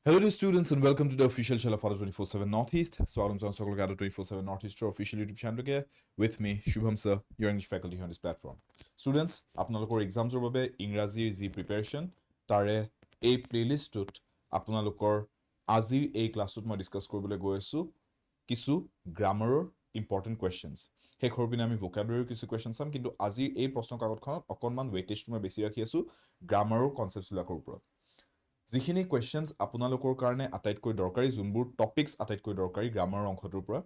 Hello dear students and welcome to the official channel of 24/7 Northeast. So I'm John Sokol 24/7 Northeast official YouTube channel ke with me Shubham sir, your English faculty here on this platform. Students, আপোনালোকৰ exams বাবে ইংৰাজীৰ যি preparation তাৰে এই playlistত আপোনালোকৰ আজিৰ এই ক্লাছত মই ডিসকাস কৰিবলৈ গৈ আছো কিছু গ্ৰামাৰৰ important questions. হেখৰ পিনে আমি vocabulary কিছু questions চাম কিন্তু আজিৰ এই প্ৰশ্ন কাকতখনত অকনমান weightage মই বেছি ৰাখি আছো গ্ৰামাৰৰ concepts বিলাকৰ ওপৰত যিখিনি কোৱেশ্চনছ আপোনালোকৰ কাৰণে আটাইতকৈ দৰকাৰী যোনবোৰ টপিকস আটাইতকৈ দৰকাৰী গ্ৰামাৰৰ অংশটোৰ পৰা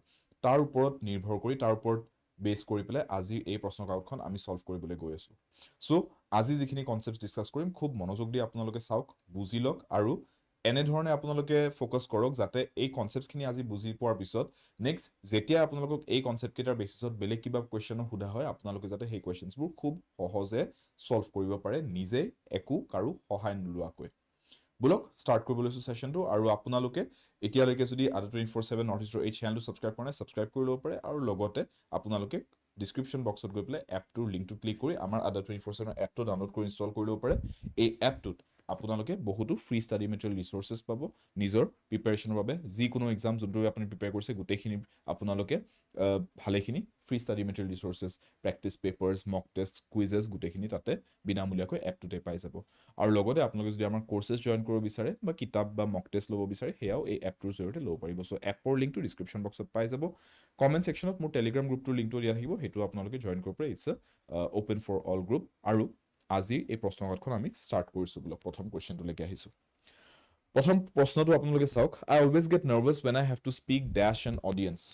তাৰ ওপৰত নিৰ্ভৰ কৰি তাৰ ওপৰত বেছ কৰি পেলাই আজি এই প্ৰশ্ন কাকতখন আমি সলভ কৰিবলৈ গৈ আছো সো আজি যিখিনি কনসেপ্টছ ডিসকাস কৰিম খুব মনোযোগ দি আপোনালোকে চাওক বুজি লওক আৰু এনে ধৰণে আপোনালোকে ফোকাস কৰক যাতে এই কনসেপ্টছখিনি আজি বুজি পোৱাৰ পিছত নেক্সট যেতিয়া আপোনালোকক এই কনসেপ্ট কেইটাৰ বেসিছত বেলেগ কিবা কোৱেশ্চন সোধা হয় আপোনালোকে যাতে সেই কোৱেশ্চনছবোৰ খুব সহজে সলভ কৰিব পাৰে নিজে একো কাৰো সহায় নোলোৱাকৈ বুলক স্টাৰ্ট কৰিব লৈছো সেশনটো আৰু আপোনালোকে এতিয়ালৈকে যদি আদা 24/7 নৰ্থইষ্টৰ এই চেনেলটো সাবস্ক্ৰাইব কৰা নাই সাবস্ক্ৰাইব কৰি ল'ব পাৰে আৰু লগতে আপোনালোকে ডেসক্ৰিপচন বক্সত গৈ পেলাই এপটোৰ লিংকটো ক্লিক কৰি আমাৰ আদা 24/7 এপটো ডাউনলোড কৰি ইনষ্টল কৰি ল'ব পাৰে এই এপটোত আপোনালোকে বহুতো ফ্ৰী ষ্টাডি মেটেৰিয়েল ৰিসোৰ্সেছ পাব নিজৰ প্ৰিপাৰেচনৰ বাবে যিকোনো এক্সাম যোনটো আপুনি প্ৰিপেয়াৰ কৰিছে গোটেইখিনি আপোনালোকে ভালেখিনি free study material resources practice papers mock test quizzes গোটেইখিনি তাতে বিনামূলীয়াকৈ এপটোতে পাই যাব আৰু লগতে আপোনালোকে যদি আমাৰ কোৰ্সেছ জয়েন কৰিব বিচাৰে বা কিতাপ বা মক টেষ্ট ল'ব বিচাৰে হেয়াও এই এপটোৰ জৰিয়তে ল'ব পাৰিব সো এপৰ লিংকটো ডেসক্ৰিপচন বক্সত পাই যাব কমেন্ট সেকশনত মোৰ টেলিগ্ৰাম গ্ৰুপটোৰ লিংকটো দিয়া থাকিব হেতু আপোনালোকে জয়েন কৰিব পাৰে it's open for all group আৰু আজি এই প্ৰশ্নকাকতখন আমি স্টাৰ্ট কৰিছো বুলো প্ৰথম কোৱেশ্চনটো লৈকে আহিছো প্ৰথম প্ৰশ্নটো আপোনালোকে চাওক I always get nervous when I have to speak dash an audience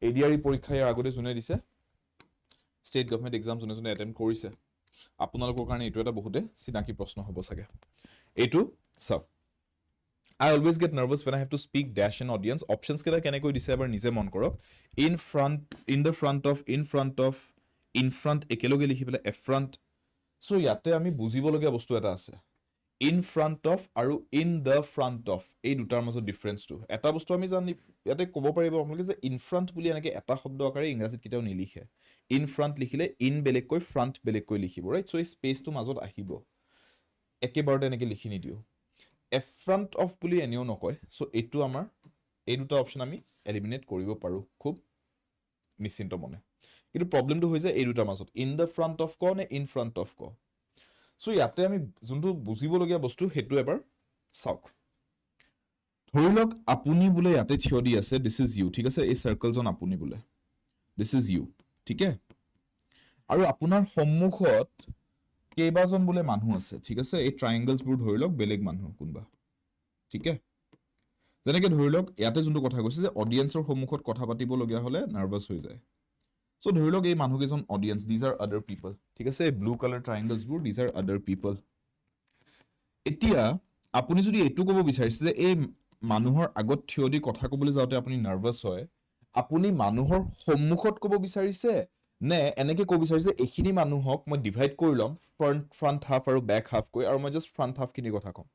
ADR পৰীক্ষাৰ আগতে জুনে দিছে ষ্টেট গভৰ্ণমেণ্ট এক্সাম জুনে এটেম্প কৰিছে আপোনালোকৰ কাৰণে এটো এটা বহুতে চিনাকি প্ৰশ্ন হ'ব সাগে এটো চাওক I always get nervous when I have to speak dash an audience options কেটা কেনে কৈ দিছে এবাৰ নিজে মন কৰক in the front of in front একেলগে লিখি পেলাই a front সো ইয়াতে আমি বুজিবলগীয়া বস্তু এটা আছে in front of আৰু in the front of এই দুটাৰ মাজত ডিফাৰেন্সটো এটা বস্তু আমি জানি ইয়াতে ক'ব পাৰিব আপোনালোকে যে in front বুলি এনেকে এটা শব্দ আকাৰে ইংৰাজীত কিটাও নিলিখে in front লিখিলে in বেলেগকৈ front বেলেগকৈ লিখিব ৰাইট সো এই স্পেচটো মাজত আহিব একেবাৰতে এনেকে লিখি নিদিও a front of বুলি এনেও নকয় সো এটো আমাৰ এই দুটা অপচন আমি এলিমিনেট কৰিব পাৰো খুব নিশ্চিন্ত মনে কিন্তু প্ৰবলেমটো হৈ যায় এই দুটাৰ মাজত in the front of ক নে in front of ক সো ইয়াতে আমি যোনটো বুজিবলগীয়া বস্তু হেতু এবাৰ চাওক ধৰিলক আপুনি বুলে ইয়াতে থিয় দি আছে দিস ইজ ইউ ঠিক আছে এই সাৰ্কেলজন আপুনি বুলে দিস ইজ ইউ ঠিক আছে আৰু আপোনাৰ সম্মুখত কেইবাজন বুলে মানুহ আছে ঠিক আছে এই ট্ৰায়াঙ্গলছ বোৰ ধৰিলক বেলেগ মানুহ কোনবা ঠিক আছে যেনেকে ধৰিলক ইয়াতে যোনটো কথা কৈছে যে অডিয়েন্সৰ সম্মুখত কথা পাতিব লগিয়া হলে নাৰ্ভাস হৈ যায় সো ধৰিলক এই মানুহকেজন audience these are other people ঠিক আছে ব্লু কালাৰ ট্ৰায়াঙ্গলছ বোৰ these are other people এতিয়া আপুনি যদি এটু ক'ব বিচাৰিছে যে এই মানুহৰ আগত থিয় দি কথা ক'বলৈ যাওতে আপুনি নাৰ্ভাস হয় আপুনি মানুহৰ সম্মুখত ক'ব বিচাৰিছে নে এনেকে ক'ব বিচাৰিছে এখিনি মানুহক মই ডিভাইড কৰি লম ফ্ৰন্ট হাফ আৰু ব্যাক হাফ কৈ আৰু মই জাস্ট ফ্ৰন্ট হাফ খিনি কথা কম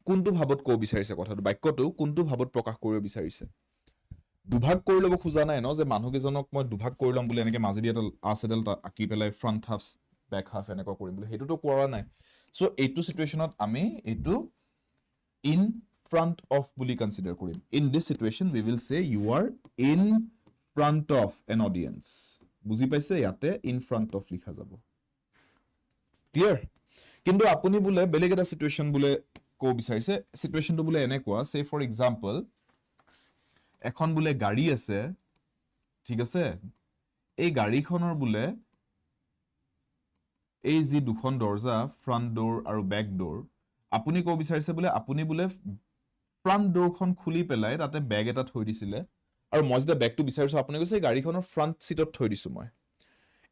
কোনটো ভাবত ক'ব বিচাৰিছে কথাটো বাক্যটো কোনটো ভাবত প্ৰকাশ কৰিব বিচাৰিছে দুভাগ কৰি লব খুজা নাই ন যে মানুহকেজনক মই দুভাগ কৰি লম বুলি এনেকে মাজেদি এটা আছেডাল আকি পেলাই ফ্ৰন্ট হাফ ব্যাক হাফ এনেকৈ কৰিম বুলি হেতুটো কোৱা নাই সো এইটো সিচুৱেশনত আমি এইটো in front of বুলি কনসিডাৰ কৰিম in this situation we will say you are in front of an audience বুজি পাইছে ইয়াতে in front of লিখা যাব ক্লিয়াৰ কিন্তু আপুনি বুলে বেলেগ এটা সিচুৱেশন বুলে কো বিচাৰিছে সিচুৱেশনটো বুলে এনে কোৱা সে ফৰ এক্সাম্পল এখন বুলে গাড়ী আছে ঠিক আছে এই গাড়ীখনৰ বুলে এই যি দুখন দৰজা ফ্ৰন্ট ডোৰ আৰু ব্যাক ডোৰ আপুনি কো বিচাৰিছে বুলে আপুনি বুলে ফ্ৰন্ট ডোৰখন খুলি পেলাই তাতে ব্যাগ এটা থৈ দিছিলে আৰু মই যেতিয়া ব্যাগটো বিচাৰিছো আপুনি কৈছে গাড়ীখনৰ ফ্ৰন্ট সিটত থৈ দিছো মই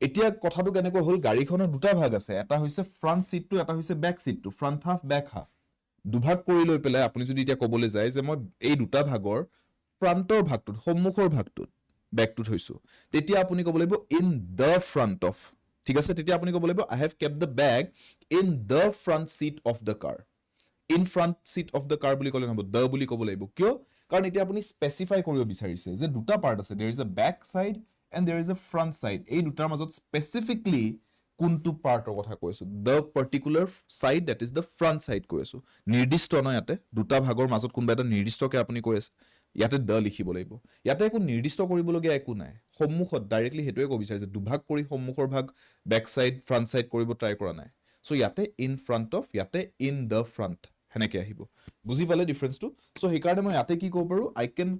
এতিয়া কথাটো কেনেকৈ হল গাড়ীখনৰ দুটা ভাগ আছে এটা হৈছে ফ্ৰন্ট সিটটো এটা হৈছে ব্যাক সিটটো ফ্ৰন্ট হাফ ব্যাক হাফ দুভাগ কৰি লৈ পেলাই আপুনি যদি এতিয়া ক'বলৈ যায় যে মই এই দুটা ভাগৰ ফ্ৰন্টৰ ভাগটোত সম্মুখৰ ভাগটোত ব্যাগটো থৈছো তেতিয়া আপুনি ক'ব লাগিব in the front of ঠিক আছে তেতিয়া আপুনি ক'ব লাগিব I have kept the bag in the front seat of the car in front seat of the car বুলি ক'লে নহব the বুলি ক'ব লাগিব কিয় কাৰণ এতিয়া আপুনি স্পেসিফাই কৰিব বিচাৰিছে যে দুটা পাৰ্ট আছে there is a back side and there is a front side এই দুটাৰ মাজত স্পেসিফিকলি কোনটো পাৰ্টৰ কথা কৈছো the particular side that is the front side কৈছো নিৰ্দিষ্ট ন ইয়াতে দুটা ভাগৰ মাজত কোনবা এটা নিৰ্দিষ্টকে আপুনি কৈ আছে ইয়াতে the লিখিব লাগিব ইয়াতে একো নিৰ্দিষ্ট কৰিবলগীয়া একো নাই সম্মুখত ডাইৰেক্টলি হেতুৱে কৈ বিচাৰিছে দুভাগ কৰি সম্মুখৰ ভাগ বেক সাইড ফ্ৰন্ট সাইড কৰিব ট্ৰাই কৰা নাই সো ইয়াতে in front of ইয়াতে in the front হেনেকে আহিব বুজি পালে ডিফাৰেন্সটো সো হেকাৰণে মই ইয়াতে কি ক'ব পাৰো I can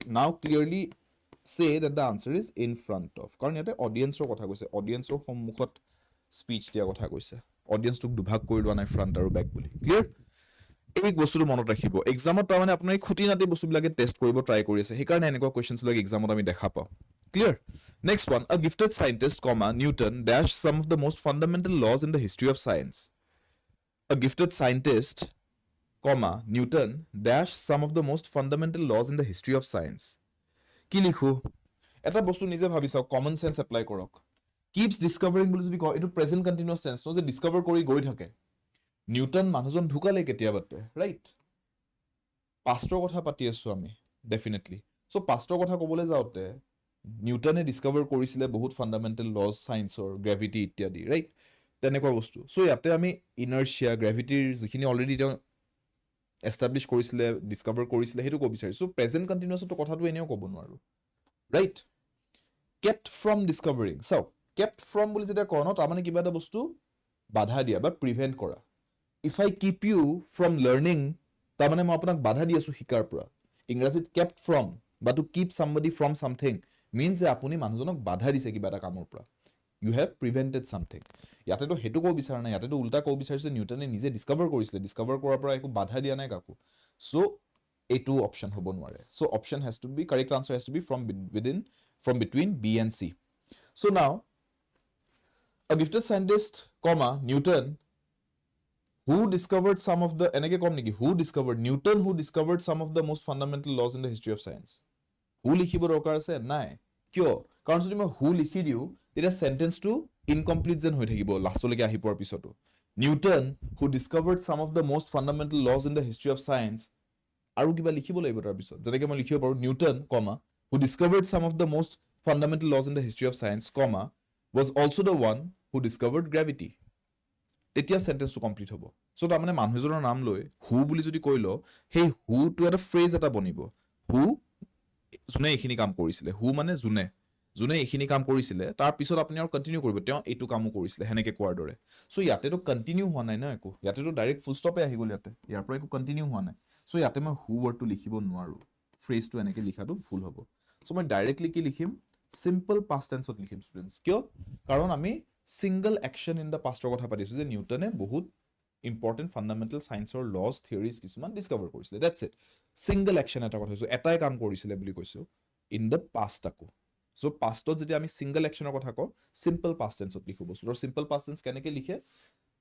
now clearly say that the answer is in front of কাৰণ ইয়াতে অডিয়েন্সৰ কথা কৈছে অডিয়েন্সৰ সম্মুখত স্পিচ দিয়া কথা কৈছে অডিয়েন্সটোক দুভাগ কৰি লোৱা নাই ফ্ৰন্ট আৰু বেক বুলি ক্লিয়াৰ এই বস্তুটো মনত ৰাখিব এক্সামত তাৰ মানে আপোনাৰ খুটি নাতি বস্তুবিলাকে টেষ্ট কৰিব ট্ৰাই কৰি আছে হেকাৰণে এনেকুৱা কোৱেশ্চনছ বিলাক এক্সামত আমি দেখা পাওঁ clear next one a gifted scientist Newton dash some of the most fundamental laws in the history of science a gifted scientist Newton dash some of the most fundamental laws in the history of science কি লিখো এটা বস্তু নিজে ভাবি চাও common sense apply কৰক keeps discovering বুলি যদি কয় এটো প্ৰেজেন্ট কন্টিনিউয়াস টেন্স ন যে ডিসকভাৰ কৰি গৈ থাকে নিউটন মানুহজন ঢুকালে কেতিয়াবাতে ৰাইট পাষ্টৰ কথা পাতি আছো আমি ডেফিনেটলি সো পাষ্টৰ কথা ক'বলৈ যাওতে নিউটনে ডিসকভাৰ কৰিছিলে বহুত ফান্ডামেন্টাল লজ সায়েন্সৰ গ্ৰেভিটি ইত্যাদি ৰাইট তেনেকুৱা বস্তু সো ইয়াতে আমি ইনাৰ্শিয়া গ্ৰেভিটিৰ যিখিনি অলৰেডি এস্টাবলিশ কৰিছিলে ডিসকভাৰ কৰিছিলে হেতু কব বিচাৰিছো প্ৰেজেন্ট কন্টিনিউয়াসটো কথাটো এনেও ক'ব নোৱাৰো right kept from discovering so kept from বুলি যেটা কয় ন তাৰ মানে কিবা এটা বস্তু বাধা দিয়া বা প্ৰিভেন্ট কৰা if I keep you from learning তাৰ মানে মই আপোনাক বাধা দি আছো শিকাৰ পৰা ইংৰাজীত kept from বা to keep somebody from something means যে আপুনি মানুহজনক বাধা দিছে কিবা এটা কামৰ পৰা you have prevented something ইয়াতে তো হেতু কব বিচাৰা নাই ইয়াতে তো উল্টা কব বিচাৰিছে নিউটনে নিজে ডিসকভাৰ কৰিছিলে ডিসকভাৰ কৰাৰ পৰা একো বাধা দিয়া নাই কাকো সো এটো অপচন হ'ব নোৱাৰে so option has to be correct answer has to be from between B and C so now a gifted scientist Newton who discovered some of the enake kom niki who discovered Newton who discovered some of the most fundamental laws in the history of science who likhibo dorkar ase nai kyo karon jodi moi who likhi diu eta sentence to incomplete jen hoi thakibo last leke ahi por pisoto Newton who discovered some of the most fundamental laws in the history of science aru kiba likhibo laibo tar pisot jeneke moi likhibo paru Newton who discovered some of the most fundamental laws in the history of science was also the one who discovered gravity তেতিয়া সেন্টেন্সটো complete হ'ব so তাৰ মানে মানুহজনৰ নাম লৈ হু বুলি যদি কইলো হে হু টু এটা ফ্ৰেজ এটা বনিব হু জুনে এখিনি কাম কৰিছিলে হু মানে জুনে এখিনি কাম কৰিছিলে তাৰ পিছত আপুনি আৰু কন্টিনিউ কৰিব তেওঁ এটো কামো কৰিছিলে হেনেকে কোৱাৰ দৰে সো ইয়াতে তো কন্টিনিউ হোৱা নাই না একো ইয়াতে তো ডাইৰেক্ট ফুল ষ্টপে আহি গল ইয়াতে ইয়াৰ পৰা একো কন্টিনিউ হোৱা নাই সো ইয়াতে মই হু ওয়াৰ্ডটো লিখিব নোৱাৰো ফ্ৰেজটো এনেকে লিখাটো ভুল হ'ব সো মই ডাইৰেক্টলি কি লিখিম সিম্পল পাস্ট টেন্সত লিখিম স্টুডেন্টস কিয় কাৰণ আমি single action in the past কথা পাতিছো যে নিউটনে বহুত ইম্পৰ্টেন্ট ফান্ডামেন্টাল সায়েন্সৰ লজ থিওৰিজ কিছুমান ডিসকভাৰ কৰিছিলে দ্যাটস ইট সিঙ্গল অ্যাকশন এটা কথা কৈছো এটাই কাম কৰিছিলে বুলি কৈছো ইন দ্য পাষ্ট আকো সো পাষ্টত যদি আমি সিঙ্গল অ্যাকশনৰ কথা কও সিম্পল পাষ্ট টেন্সত লিখো বস্তুৰ সিম্পল পাষ্ট টেন্স কেনেকে লিখে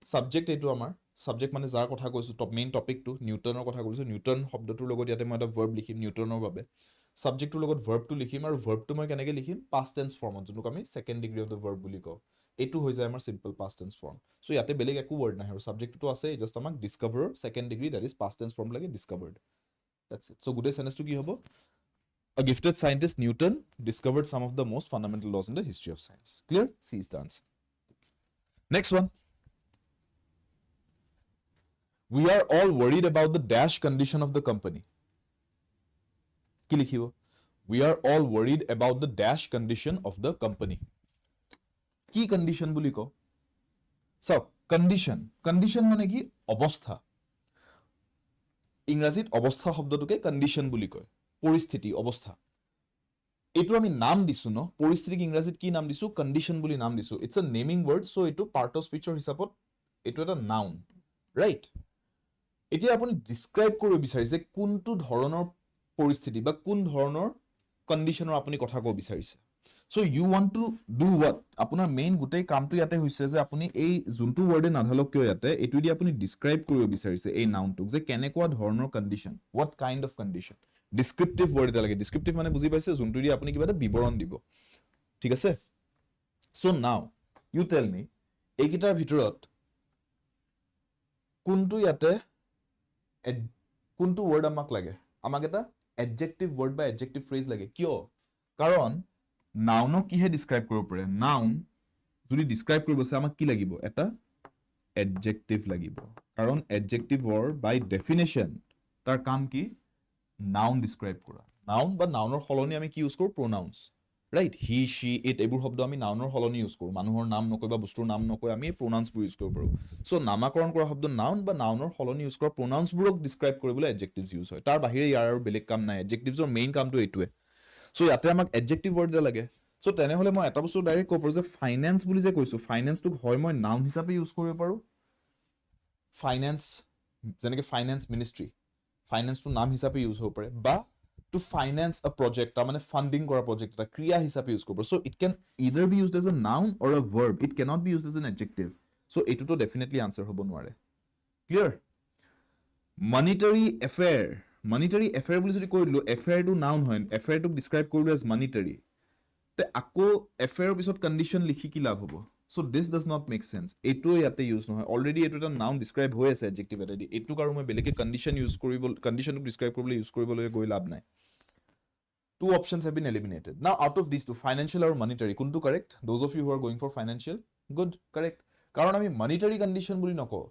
সাবজেক্ট এটো আমাৰ সাবজেক্ট মানে যাৰ কথা কৈছো টপ মেইন টপিকটো নিউটনৰ কথা কৈছো নিউটন শব্দটোৰ লগত ইয়াতে মই এটা ভাৰ্ব লিখিম নিউটনৰ বাবে সাবজেক্টটোৰ লগত ভাৰ্বটো লিখিম আৰু ভাৰ্বটো মই কেনেকে লিখিম পাষ্ট টেন্স ফৰ্মত যোনটো আমি second degree of the verb বুলি কও এটো হৈ যায় আমাৰ simple past tense form so ইয়াতে বেলেগ একো ওয়াৰ্ড নাই আৰু সাবজেক্টটো আছে জাস্ট আমাক discover second degree that is past tense form লাগে ডিসকভাৰ্ড দ্যাটস ইট সো গুডে সেন্টেন্সটো কি হ'ব a gifted scientist Newton discovered some of the most fundamental laws in the history of science clear C is the answer next one we are all worried about the dash condition of the company ki likhibo we are all worried about the dash condition of the company কি condition বুলি কও so condition মানে কি অৱস্থা ইংৰাজীত অৱস্থা শব্দটোকে condition বুলি কয় পৰিস্থিতি অৱস্থা এটো আমি নাম দিছো ন পৰিস্থিতিক ইংৰাজীত কি নাম দিছো কন্ডিশন বুলি নাম দিছো it's a naming word so এটো পাৰ্ট অফ স্পিচৰ হিচাপত এটো এটা নাউন ৰাইট এতিয়া আপুনি ডেসক্ৰাইব কৰিব বিচাৰিছে কোনটো ধৰণৰ পৰিস্থিতি বা কোন ধৰণৰ কন্ডিশনৰ আপুনি কথা কব বিচাৰিছে So you want to do what? আপোনাৰ মেইন গুটেই কামটো ইয়াতে হৈছে যে আপুনি এই জুনটো ওয়াৰ্ডে নাধালক কিয় ইয়াতে এটো দি আপুনি ডেসক্ৰাইব কৰিব বিচাৰিছে এই নাউনটোক যে কেনেকুৱা ধৰণৰ condition what kind of condition descriptive word এটা লাগে ডেসক্ৰিপটিভ মানে বুজি পাইছে জুনটো দি আপুনি কিবা এটা বিৱৰণ দিব ঠিক আছে so now you tell me এইকিটাৰ ভিতৰত কোনটো ইয়াতে কোনটো ওয়াৰ্ড আমাক লাগে আমাক এটা adjective word বা adjective phrase লাগে কিয় কাৰণ noun কিহে describe কৰিব পাৰে noun যদি ডিসক্ৰাইব কৰিব আছে আমাক কি লাগিব এটা এডজেক্টিভ লাগিব কাৰণ এডজেক্টিভৰ বাই ডেফিনেশ্যন তাৰ কাম কি নাউন ডিসক্ৰাইব কৰা নাউন বা নাউনৰ সলনি আমি কি ইউজ কৰো প্ৰোনাউন্স ৰাইট হি শি ইট এইবোৰ শব্দ আমি নাউনৰ সলনি ইউজ কৰো মানুহৰ নাম নকৈ বা বস্তুৰ নাম নকৈ আমি প্ৰোনাউন্সবোৰ ইউজ কৰিব পাৰো সো নামাকৰণ কৰা শব্দ নাউন বা নাউনৰ সলনি ইউজ কৰা প্ৰোনাউন্সবোৰক ডিসক্ৰাইব কৰিবলৈ এডজেক্টিভস ইউজ হয় তাৰ বাহিৰে ইয়াৰ আৰু বেলেগ কাম নাই এডজেক্টিভছৰ মেইন কামটো এইটোৱে সো ইয়াতে আমাক এডজেক্টিভ ৱৰ্ড যে লাগে সো তেনেহলে মই এটা বস্তু ডাইৰেক্ট ক'ব পাৰো যে ফাইনেন্স বুলি যে কৈছো ফাইনেন্সটোক হয় মই নাউন হিচাপে ইউজ কৰিব পাৰো ফাইনেন্স যেনেকৈ ফাইনেন্স মিনিষ্ট্ৰী ফাইনেন্সটো নাম হিচাপে ইউজ হ'ব পাৰে বা টু ফাইনেন্স আ প্ৰজেক্ট তাৰ মানে ফান্ডিং কৰা প্ৰজেক্ট এটা ক্ৰিয়া হিচাপে ইউজ কৰিব so it can either be used as a noun or a verb it cannot be used as an adjective so এইটোতো ডেফিনেটলি আনসাৰ হ'ব নোৱাৰে ক্লিয়াৰ মনিটাৰী এফেয়াৰ বুলি যদি কৈ দিলো এফেয়াৰটো নাউন হয় এফেয়াৰটোক ডিসক্ৰাইব কৰিলো এজ মনিটাৰী তে আকৌ এফেয়াৰৰ পিছত কণ্ডিশ্যন লিখি কি লাভ হ'ব so this does not make sense এইটো ইয়াতে ইউজ নহয় অলৰেডি এইটো এটা নাউন ডিসক্ৰাইব হৈ আছে এডজেক্টিভ এটা দি এইটো আৰু মই বেলেগে কণ্ডিশ্যন ইউজ কৰিব কণ্ডিশ্যনক ডিসক্ৰাইব কৰিবলৈ ইউজ কৰিবলৈ গৈ লাভ নাই two options have been eliminated now out of these two financial or monetary কোনটো correct those of you who are going for financial good correct কাৰণ আমি monetary condition বুলি নকওঁ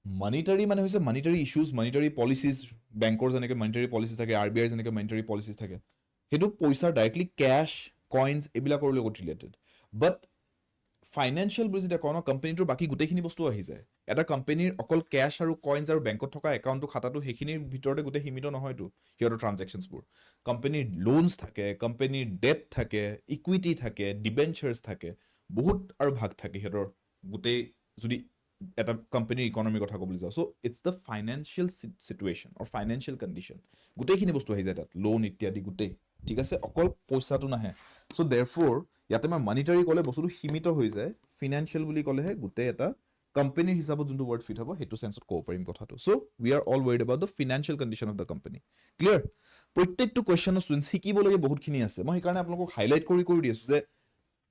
monetary মানে হৈছে monetary issues monetary policies বেংকৰ যেনেকৈ monetary policies থাকে RBI যেনেকৈ monetary policies থাকে হেতু পইচা ডাইৰেক্টলি ক্যাশ কয়েন্স এবিলাকৰ লগত ৰিলেটেড বাট ফাইনান্সিয়াল বুলি যেতিয়া কোনো কোম্পানীটোৰ বাকি গোটেইখিনি বস্তু আহি যায় এটা কোম্পানীৰ অকল ক্যাশ আৰু কয়েন্স আৰু বেংকত থকা একাউণ্টটো খাতাটো হেখিনিৰ ভিতৰতে গোটেই সীমিত নহয়তো হিয়ৰ ট্ৰানজাকশনছবোৰ কোম্পানীৰ লোনছ থাকে কোম্পানীৰ ডেট থাকে ইকুইটি থাকে ডিবেঞ্চাৰ্স থাকে বহুত আৰু ভাগ থাকে হিয়ৰ গোটেই যদি এটা কোম্পানীৰ ইকনমিৰ কথা ক'বলৈ যাওঁ so it's the financial situation or financial condition গোটেইখিনি বস্তু আহি যায় তাত লোন ইত্যাদি গোটেই ঠিক আছে অকল পইচাটো নাহে সো দেয়াৰফৰ ইয়াতে মই মনিটাৰী ক'লে বস্তুটো সীমিত হৈ যায় ফিনান্সিয়াল বুলি ক'লেহে গোটেই এটা কোম্পানীৰ হিচাপত যোনটো ৱৰ্ড ফিট হ'ব হেতু সেন্সত ক'ব পাৰিম কথাটো so we are all worried about the financial condition of the company clear প্ৰত্যেকটো কুৱেশ্যনৰ ষ্টুডেণ্টছ শিকিবলগীয়া বহুতখিনি আছে মই সেইকাৰণে আপোনালোকক হাইলাইট কৰি দি আছো যে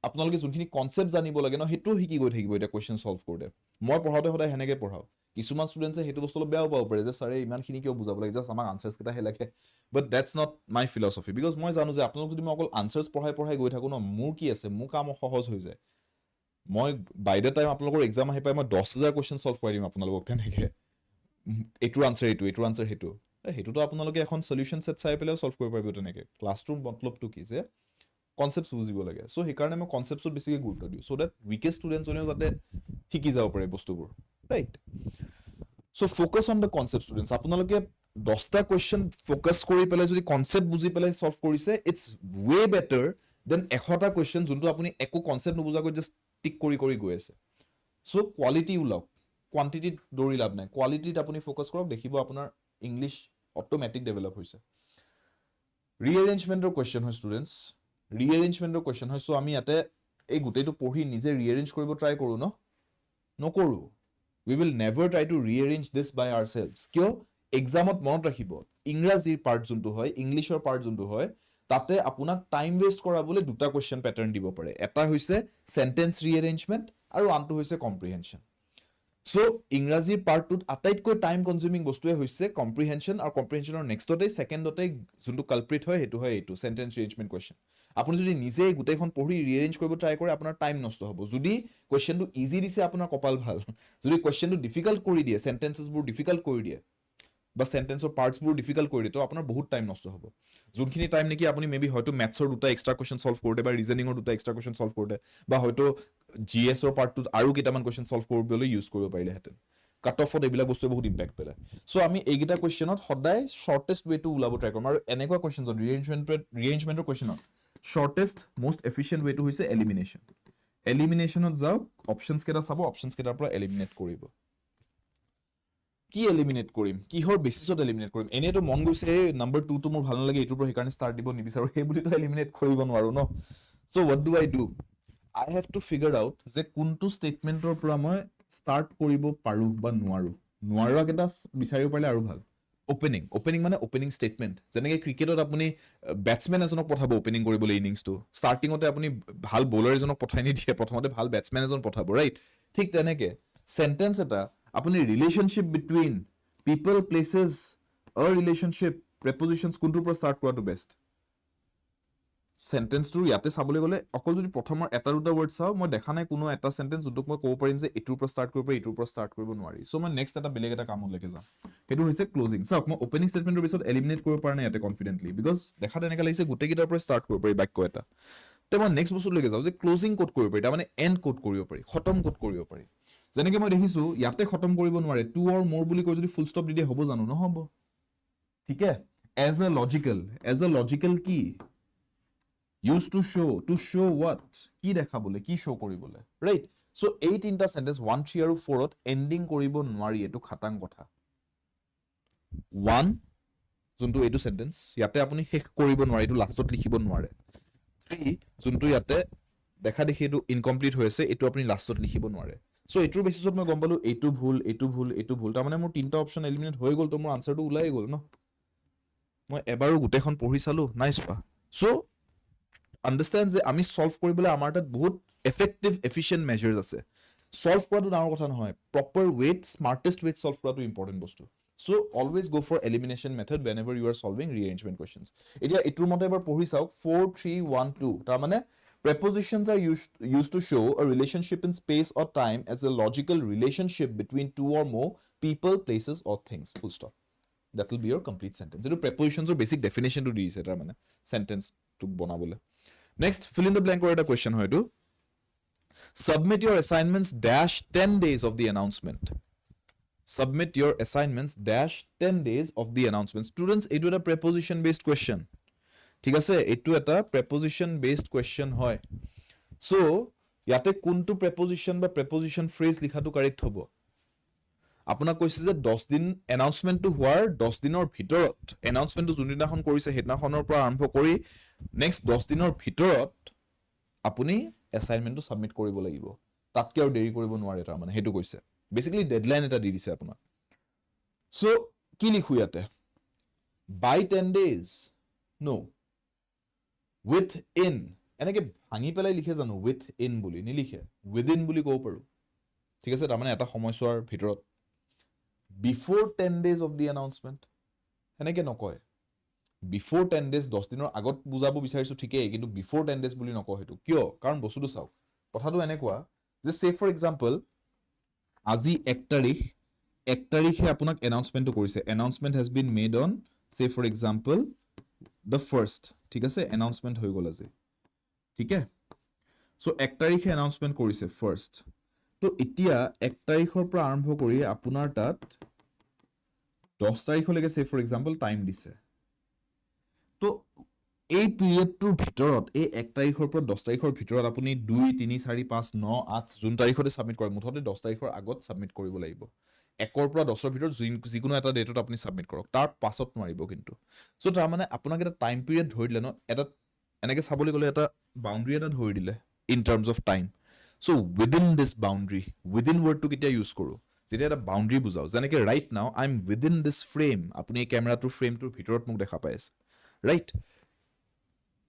আপোনালোকে যোনখিনি কনসেপ্ট জানিব লাগে ন হেতু শিকি গৈ থাকিব এটা কুৱেশ্যন সলভ কৰোঁতে মই পঢ়াওতে সদায় হেনেকে পঢ়াও কিছুমান ষ্টুডেণ্টছে হেতু বস্তু অলপ বেয়াও পাব পাৰে যে ছাৰে ইমানখিনি কিয় বুজাব লাগে জাষ্ট আমাক আনসাৰ্ছ কেইটাহে লাগে but that's not my philosophy because মই জানো যে আপোনালোক যদি মই অকল আনসাৰ্ছ পঢ়াই গৈ থাকো ন মোৰ কি আছে মোৰ কাম সহজ হৈ যায় মই বাই দ্য টাইম আপোনালোকৰ এক্সাম আহি পাই মই 10,000 কুৱেশ্যন সলভ কৰি দিম আপোনালোকক তেনেকে এইটোৰ আনসাৰ এইটোৰ আনসাৰ হেতুটো আপোনালোকে এখন সলিউশন সেট চাই পেলাইও সলভ কৰিব পাৰিব তেনেকে ক্লাছৰুম মতলবটো কি যে কনসেপ্টস বুজিব লাগে সো সেইকাৰণে মই কনসেপ্টছত বেছিকৈ গুৰুত্ব দিওঁ সো দ্যাট উইকেষ্ট ষ্টুডেণ্টছজনেও যাতে শিকি যাব পাৰে বস্তুবোৰ right so focus on the concept students আপোনালোকে 10টা কুৱেশ্যন ফোকাস কৰি পেলাই যদি কনসেপ্ট বুজি পেলাই সলভ কৰিছে ইটস ৱে বেটাৰ দেন 100টা কুৱেশ্যন যোনটো আপুনি একো কনসেপ্ট নুবুজাকৈ জাষ্ট টিক কৰি গৈ আছে সো কোৱালিটি উলাওক কোৱান্টিটিত দৌৰি লাভ নাই কোৱালিটিত আপুনি ফোকাস কৰক দেখিব আপোনাৰ ইংলিশ অটোমেটিক ডেভেলপ হৈছে ৰিএৰেঞ্জমেন্টৰ কুৱেশ্যন হয় ষ্টুডেণ্টছ ৰিএৰেঞ্জমেন্টৰ কুৱেশ্যন হয় সো আমি ইয়াতে এই গোটেইটো পঢ়ি নিজে ৰিএৰেঞ্জ কৰিব ট্ৰাই কৰো নকৰো we will never try to rearrange this by ourselves কিয় এক্সামত মনত ৰাখিব ইংৰাজীৰ পাৰ্ট যোনটো হয় ইংলিশৰ পাৰ্ট যোনটো হয় তাতে আপোনাক টাইম ওয়েষ্ট কৰাবলৈ দুটা কোৱেশ্যন প্যাটাৰ্ন দিব পাৰে এটা হৈছে সেন্টেন্স ৰিএৰেঞ্জমেন্ট আৰু আনটো হৈছে কম্প্ৰিহেনশন সো ইংৰাজীৰ পাৰ্টটোত আটাইতকৈ টাইম কনজিউমিং বস্তুৱে হৈছে কম্প্ৰিহেনশন আৰু কম্প্ৰিহেনশনৰ নেক্সটতে সেকেন্ডতে যোনটো কালপ্ৰিট হয় হেতু হয় এইটো সেন্টেন্স ৰিএৰেঞ্জমেন্ট কোৱেশ্যন আপুনি যদি নিজে গোটেইখন পঢ়ি ৰিএৰেঞ্জ কৰিব ট্ৰাই কৰে আপোনাৰ টাইম নষ্ট হ'ব যদি কোৱেশ্যনটো ইজি দিছে আপোনাৰ কপাল ভাল যদি কোৱেশ্যনটো ডিফিকাল্ট কৰি দিয়ে সেন্টেন্সেছবোৰ ডিফিকাল্ট কৰি দিয়ে বা সেন্টেন্সৰ পাৰ্টছবোৰ ডিফিকাল্ট কৰি দিয়ে তো আপোনাৰ বহুত টাইম নষ্ট হ'ব যোনখিনি টাইম নেকি আপুনি মেবি হয়তো ম্যাথছৰ দুটা এক্সট্ৰা কোৱেশ্যন সলভ কৰোতে বা ৰিজনিংৰ দুটা এক্সট্ৰা কোৱেশ্যন সলভ কৰোতে বা হয়তো জিএছৰ পাৰ্টটোত আৰু কেইটামান কোৱেশ্যন সলভ কৰিবলৈ ইউজ কৰিব পাৰিলেহেঁতেন কাট অফত এইবিলাক বস্তুৱে বহুত ইম্পেক্ট পেলায় সো আমি এইকেইটা কুৱেশ্যনত সদায় শৰ্টেষ্ট ৱেটো ওলাব ট্ৰাই কৰিম আৰু এনেকুৱা কুৱেশ্যনত ৰিএৰেঞ্জমেন্টৰ কুৱেশ্যনত শৰ্টেষ্ট মোষ্ট এফিচিয়েন্ট ৱেটো হৈছে এলিমিনেশ্যনত যাওক অপচনছ কেইটা চাব অপচনছ কেইটাৰ পৰা এলিমিনেট কৰিব কি এলিমিনেট কৰিম কিহৰ বেচিছত এলিমিনেট কৰিম এনেটো মন গৈছে এই নম্বৰ 2 টো মোৰ ভাল নালাগে এইটোৰ পৰা সেইকাৰণে ষ্টাৰ্ট দিব নিবিচাৰো সেই বুলি তো এলিমিনেট কৰিব নোৱাৰো ন so what do I have to figure out যে কোনটো ষ্টেটমেন্টৰ পৰা মই ষ্টাৰ্ট কৰিব পাৰো বা নোৱাৰো কেইটা বিচাৰিব পাৰিলে আৰু ভাল ওপেনিং মানে ওপেনিং ষ্টেটমেন্ট যেনেকৈ ক্ৰিকেটত আপুনি বেটসম্যান এজনক পঠাব ওপেনিং কৰিবলৈ ইনিংছটো ষ্টাৰ্টিংতে আপুনি ভাল বলাৰ এজনক পঠাই নিদিয়ে প্ৰথমতে ভাল বেটসম্যান এজন পঠাব ৰাইট ঠিক তেনেকৈ সেন্টেন্স এটা আপুনি ৰিলেশনশ্বিপ বিটুইন পিপল প্লেसेस আ ৰিলেশনশ্বিপ প্ৰেপজিশনছ কোনটোৰ পৰা ষ্টাৰ্ট কৰাটো বেষ্ট সেন্টেন্সটো ইয়াতে চাবলৈ গ'লে অকল যদি প্ৰথমৰ এটা দুটা ৱৰ্ড চাওঁ মই দেখা নাই কোনো এটা সেন্টেন্স যোনটোক মই ক'ব পাৰিম যে এইটোৰ পৰা ষ্টাৰ্ট কৰিব পাৰি এইটোৰ পৰা ষ্টাৰ্ট কৰিব নোৱাৰি সো মই নেক্সট এটা বেলেগ এটা কামলৈকে যাম সেইটো হৈছে ক্লোজিং চাওক মই ওপেনিং ষ্টেটমেন্টৰ পিছত এলিমিনেট কৰিব পৰা নাই ইয়াতে কনফিডেন্টলি বিকজ দেখাত এনেকা লাগিছে গোটেইকেইটাৰ পৰা ষ্টাৰ্ট কৰিব পাৰি বাক্য এটা তে মই নেক্সট বস্তুলৈকে যাওঁ যে ক্লোজিং কোড কৰিব পাৰি তাৰমানে এণ্ড কোড কৰিব পাৰি খতম কোড কৰিব পাৰি যেনেকৈ মই দেখিছো ইয়াতে খতম কৰিব নোৱাৰে টু অৰ মোৰ বুলি কৈ যদি ফুল ষ্টপ দি দিয়ে হ'ব জানো নহ'ব ঠিক আছে এজ এ লজিকেল কি used to show what কি দেখাবলে কি শো কৰিবলে ৰাইট সো এই তিনটা সেন্টেন্স 1 3 আৰু 4 ত এন্ডিং কৰিব নোৱাৰি এটো খাটাং কথা 1 যোনটো এইটো সেন্টেন্স ইয়াতে আপুনি শেষ কৰিব নোৱাৰি এটো লাষ্টত লিখিব নোৱাৰে 3 যোনটো ইয়াতে দেখা দেখি এটো ইনকমপ্লিট হৈছে এটো আপুনি লাষ্টত লিখিব নোৱাৰে সো এটোৰ বেসিছত মই গম পালো এটো ভুল তাৰ মানে মোৰ তিনটা অপচন এলিমিনেট হৈ গল তো মোৰ আনসাৰটো ওলাই গল ন মই এবাৰো গুটেখন পঢ়ি চালো নাইস পা সো understand যে আমি সলভ কৰিবলৈ আমাৰ তাত বহুত এফেক্টিভ এফিশিয়েন্ট মেজাৰ্স আছে সলভ কৰাটো ডাঙৰ কথা নহয় প্ৰপাৰ ৱেট স্মাৰ্টেষ্ট ৱেট সলভ কৰাটো ইম্পৰ্টেন্ট বস্তু so always go for elimination method whenever you are solving rearrangement questions এতিয়া এটোৰ মতে এবাৰ পঢ়ি চাওক 4 3 1 2 তাৰ মানে prepositions are used to show a relationship in space or time as a logical relationship between two or more people places or things full stop that will be your complete sentence eto prepositions or basic definition to দিছে তাৰ মানে sentence to বনাবলে next fill in the blank or a question hoy to submit your assignments dash 10 days of the announcement submit your assignments dash 10 days of the announcement students etu eta preposition based question ঠিক আছে এটো এটা preposition based question হয় so ইয়াতে কোনটো preposition বা preposition phrase লিখাটো correct হ'ব আপোনাক কৈছে যে 10 দিন announcement to হোৱাৰ 10 দিনৰ ভিতৰত announcement to যোনদিনাখন কৰিছে হেতনাখনৰ পৰা আৰম্ভ কৰি next 10 দিনৰ ভিতৰত আপুনি assignment to submit কৰিব লাগিব তাতকে আৰু দেৰি কৰিব নোৱাৰে তাৰ মানে হেতু কৈছে বেসিক্যালি ডেডলাইন এটা দি দিছে আপোনাক সো কি লিখু ইয়াতে by 10 days no within এনেকে ভাঙি পেলাই লিখে জানো within বুলি নিলিখে within বুলি কও পাৰো ঠিক আছে তাৰ মানে এটা সময়ছোৱাৰ ভিতৰত before 10 days of the announcement এনেকে নকয় before 10 days 10 দিনৰ আগত বুজাব বিচাৰিছো ঠিকই কিন্তু before 10 days বুলি নকয় হেতু কিয় কাৰণ বস্তুটো চাও কথাটো এনেকুৱা যে say for example আজি 1 তাৰিখে আপোনাক এনাউন্সমেন্টটো কৰিছে announcement has been made on say for example the first ঠিক আছে announcement হৈ গল আজি ঠিক আছে সো 1 তাৰিখে announcement কৰিছে first তো এতিয়া 1 তাৰিখৰ পৰা আৰম্ভ কৰি আপোনাৰ তাত 10 তাৰিখলৈকে say for example টাইম দিছে তো এই পিৰিয়ডটোৰ ভিতৰত এই 1 তাৰিখৰ পৰা 10 তাৰিখৰ ভিতৰত আপুনি 2 3 4 5 9 8 জুন তাৰিখতে সাবমিট কৰে মুঠতে 10 তাৰিখৰ আগত সাবমিট কৰিব লাগিব 1 ৰ পৰা 10 ৰ ভিতৰত যিকোনো এটা ডেটত আপুনি সাবমিট কৰক তাৰ পাছত নোৱাৰিব কিন্তু সো তাৰ মানে আপোনাক এটা টাইম পিৰিয়ড ধৰি দিলে ন এটা এনেকে চাবলৈ গলে এটা বাউন্ডাৰী এটা ধৰি দিলে in terms of time so within this boundary within word to কেতিয়া ইউজ কৰো যেতিয়া এটা বাউন্ডাৰী বুজাও যেনেকে right now I am within this frame আপুনি এই ক্যামেৰাটোৰ ফ্ৰেমটোৰ ভিতৰত মোক দেখা পাই আছে ৰাইট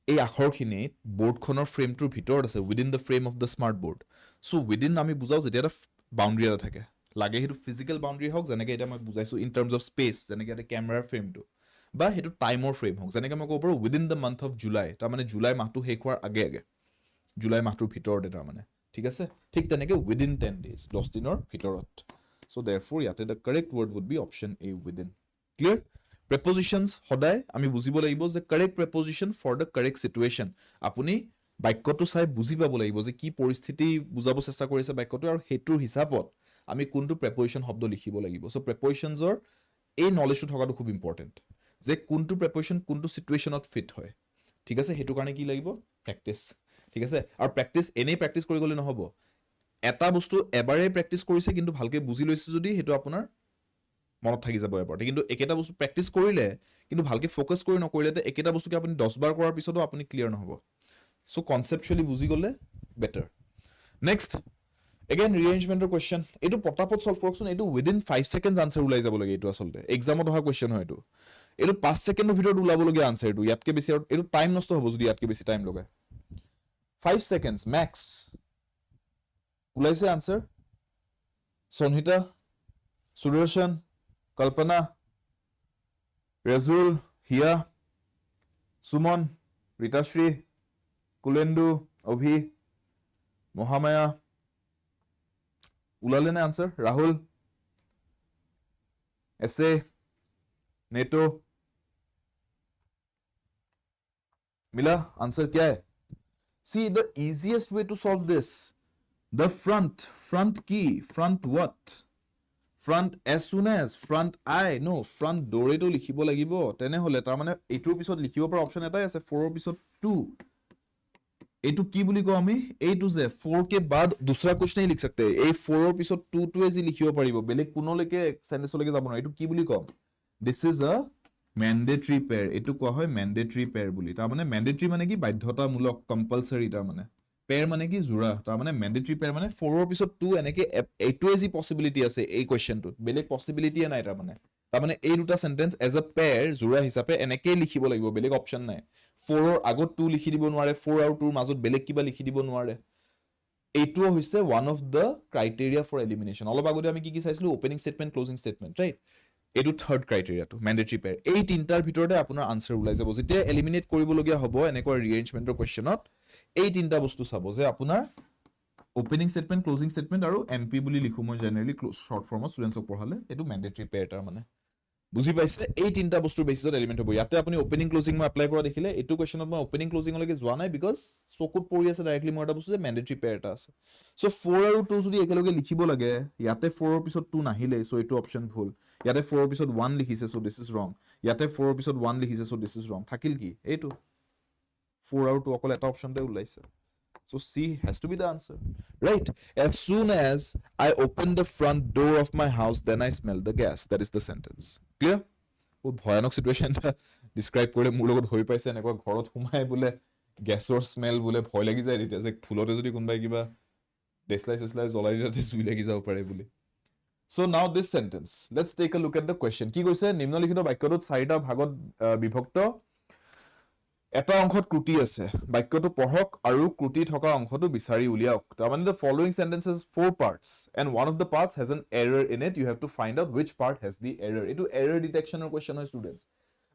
এই আখৰখিনি বোৰ্ডখনৰ ফ্ৰেমটোৰ ভিতৰত আছে within the frame of the smart board so within আমি বুজাও যেতিয়া এটা বাউন্ডাৰী এটা থাকে লাগে হেতু ফিজিক্যাল বাউন্ডাৰী হওক যেনেকে এটা মই বুজাইছো ইন টাৰ্মস অফ স্পেস যেনেকে এটা ক্যামেৰাৰ ফ্ৰেমটো বা হেতু টাইমৰ ফ্ৰেম হওক যেনেকে মই ক'ব পাৰো within the month of July তাৰ মানে জুলাই মাহটো শেষ হোৱাৰ আগে জুলাই মাহটোৰ ভিতৰত এটা মানে ঠিক আছে ঠিক তেনেকে within 10 days 10 দিনৰ ভিতৰত so therefore ইয়াতে the correct word would be option A within clear prepositions সদায় আমি বুজিব লাগিব যে correct preposition for the correct situation আপুনি বাক্যটো চাই বুজি পাব লাগিব যে কি পৰিস্থিতি বুজাব চেষ্টা কৰিছে বাক্যটো আৰু হেতুৰ হিচাপত আমি কোনটো preposition শব্দ লিখিব লাগিব so prepositionsৰ এই নলেজটো থকাটো খুব ইম্পৰ্টেন্ট যে কোনটো preposition কোনটো সিচুৱেশনত ফিট হয় ঠিক আছে হেতু কাৰণে কি লাগিব প্ৰ্যাকটিস ঠিক আছে আৰু প্ৰ্যাকটিস এনেই প্ৰ্যাকটিস কৰি গলে নহব এটা বস্তু এবাৰে প্ৰ্যাকটিস কৰিছে কিন্তু ভালকে বুজি লৈছে যদি হেতু আপোনাৰ মনত থাকি যাব এবাৰ কিন্তু একেটা বস্তু প্ৰ্যাকটিস কৰিলে কিন্তু ভালকে ফোকাস কৰি নকৰিলে তে একেটা বস্তুকে আপুনি 10 বাৰ কৰাৰ পিছতো আপুনি ক্লিয়াৰ নহব সো কনসেপচুয়ালি বুজি গলে better next again rearrangementor question এটো পটাপট সলভ কৰকচোন এটো within 5 seconds answer ওলাই যাব লাগে এটো আসলতে এক্সামত অহা question হয় এটো 5 সেকেন্ডৰ ভিতৰত ওলাব লগিয়া answer এটো ইয়াতকে বেছি আৰু এটো টাইম নষ্ট হ'ব যদি ইয়াতকে বেছি টাইম লগায় 5 seconds max ওলাইছে answer Sonhita Sudarshan Kalpana Razul Hia Sumon Ritashri Kulendu অভি মহামায়া উলালে না আনসার রাহুল এসে नेटो मिला आंसर क्या है see the easiest way to solve this the front key front what front as soon as front I no front dore to likhibo lagibo tene hole tar mane etur pisot likhibo par option etai ase 4 or pisot 2 etu ki buli ko ami a to z 4 ke baad dusra kuch nahi likh sakte ei 4 or pisot 2 to ezi likhibo paribo bele kuno leke sentence leke jabo na etu ki buli ko this is a mandatory pair etu koa hoy mandatory pair buli ta mane mandatory mane ki বাধ্যতা মূলক compulsory ta mane pair mane ki jura ta mane mandatory pair mane 4 or pisot 2 eneke etu ezi possibility ase ei question to bele possibility nai ta mane ei duta sentence as a pair jura hisabe eneke likhibo lagibo bele option nai 4 or agot 2 likhi dibo nware 4 আৰু 2 মাজত bele kiba likhi dibo nware এইটো হৈছে one of the criteria for elimination অলপ আগতে আমি কি চাইছিলো opening statement closing statement right এটো third criteria two mandatory pair এই তিনটাৰ ভিতৰতে আপোনাৰ আনসাৰ ওলাই যাব যেতিয়া এলিমিনেট কৰিব লগিয়া হ'ব এনেকুৱা ৰিএৰেঞ্জমেন্টৰ কোৱেশ্চনত এই তিনটা বস্তু চাব যে আপোনাৰ ওপেনিং স্টেটমেন্ট ক্লোজিং স্টেটমেন্ট আৰু এমপি বুলি লিখো মই জেনাৰেলি শৰ্ট ফৰ্মত ষ্টুডেন্টছক পঢ়ালে এটো ম্যান্ডেটৰি পেয়াৰ তাৰ মানে বুজি পাইছে এই তিনটা বস্তুৰ বেচিছত এলিমেন্ট হ'ব ইয়াতে আপুনি ওপেনিং ক্লোজিং মই এপ্লাই কৰা দেখিলে এটো কোৱেশ্চনত মই ওপেনিং ক্লোজিং লৈকে যোৱা নাই বিকজ চকুত পৰি আছে ডাইৰেক্টলি মই এটা বস্তু যে ম্যান্ডেটৰি পেয়াৰ এটা আছে সো 4 আৰু 2 যদি একেলগে লিখিব লাগে ইয়াতে 4 ৰ পিছত 2 নাহিলে সো এটো অপচন ভুল ইয়াতে 4 ৰ পিছত 1 লিখিছে সো দিস ইজ ৰং ইয়াতে 4 ৰ পিছত 1 লিখিছে সো দিস ইজ ৰং থাকিল কি এটো 4 আৰু 2 অকল এটা অপচনতে ওলাইছে so C has to be the answer right as soon as I open the front door of my house then I smell the gas that is the sentence clear বহুত ভয়ানক সিচুৱেশন এটা ডিসক্ৰাইব কৰে মোৰ লগত হৈ পাইছে এনেকুৱা ঘৰত সোমাই বুলে গ্যাসৰ স্মেল বুলে ভয় লাগি যায় এতিয়া যে ফুলতে যদি কোনবাই কিবা দেসলাই জ্বলাই দিতে জুই লাগি যাব পাৰে বুলি so now this sentence let's take a look at the question কি কৈছে নিম্নলিখিত বাক্যটোত চাৰিটা ভাগত বিভক্ত এটা অংশত ক্ৰুটি আছে বাক্যটো পঢ়ক আৰু ক্ৰুটি থকা অংশটো বিচাৰি উলিয়াওক তাৰমানে the following sentence has 4 parts and one of the parts has an error in it you have to find out which part has the error এটো error detection ৰ question হয় students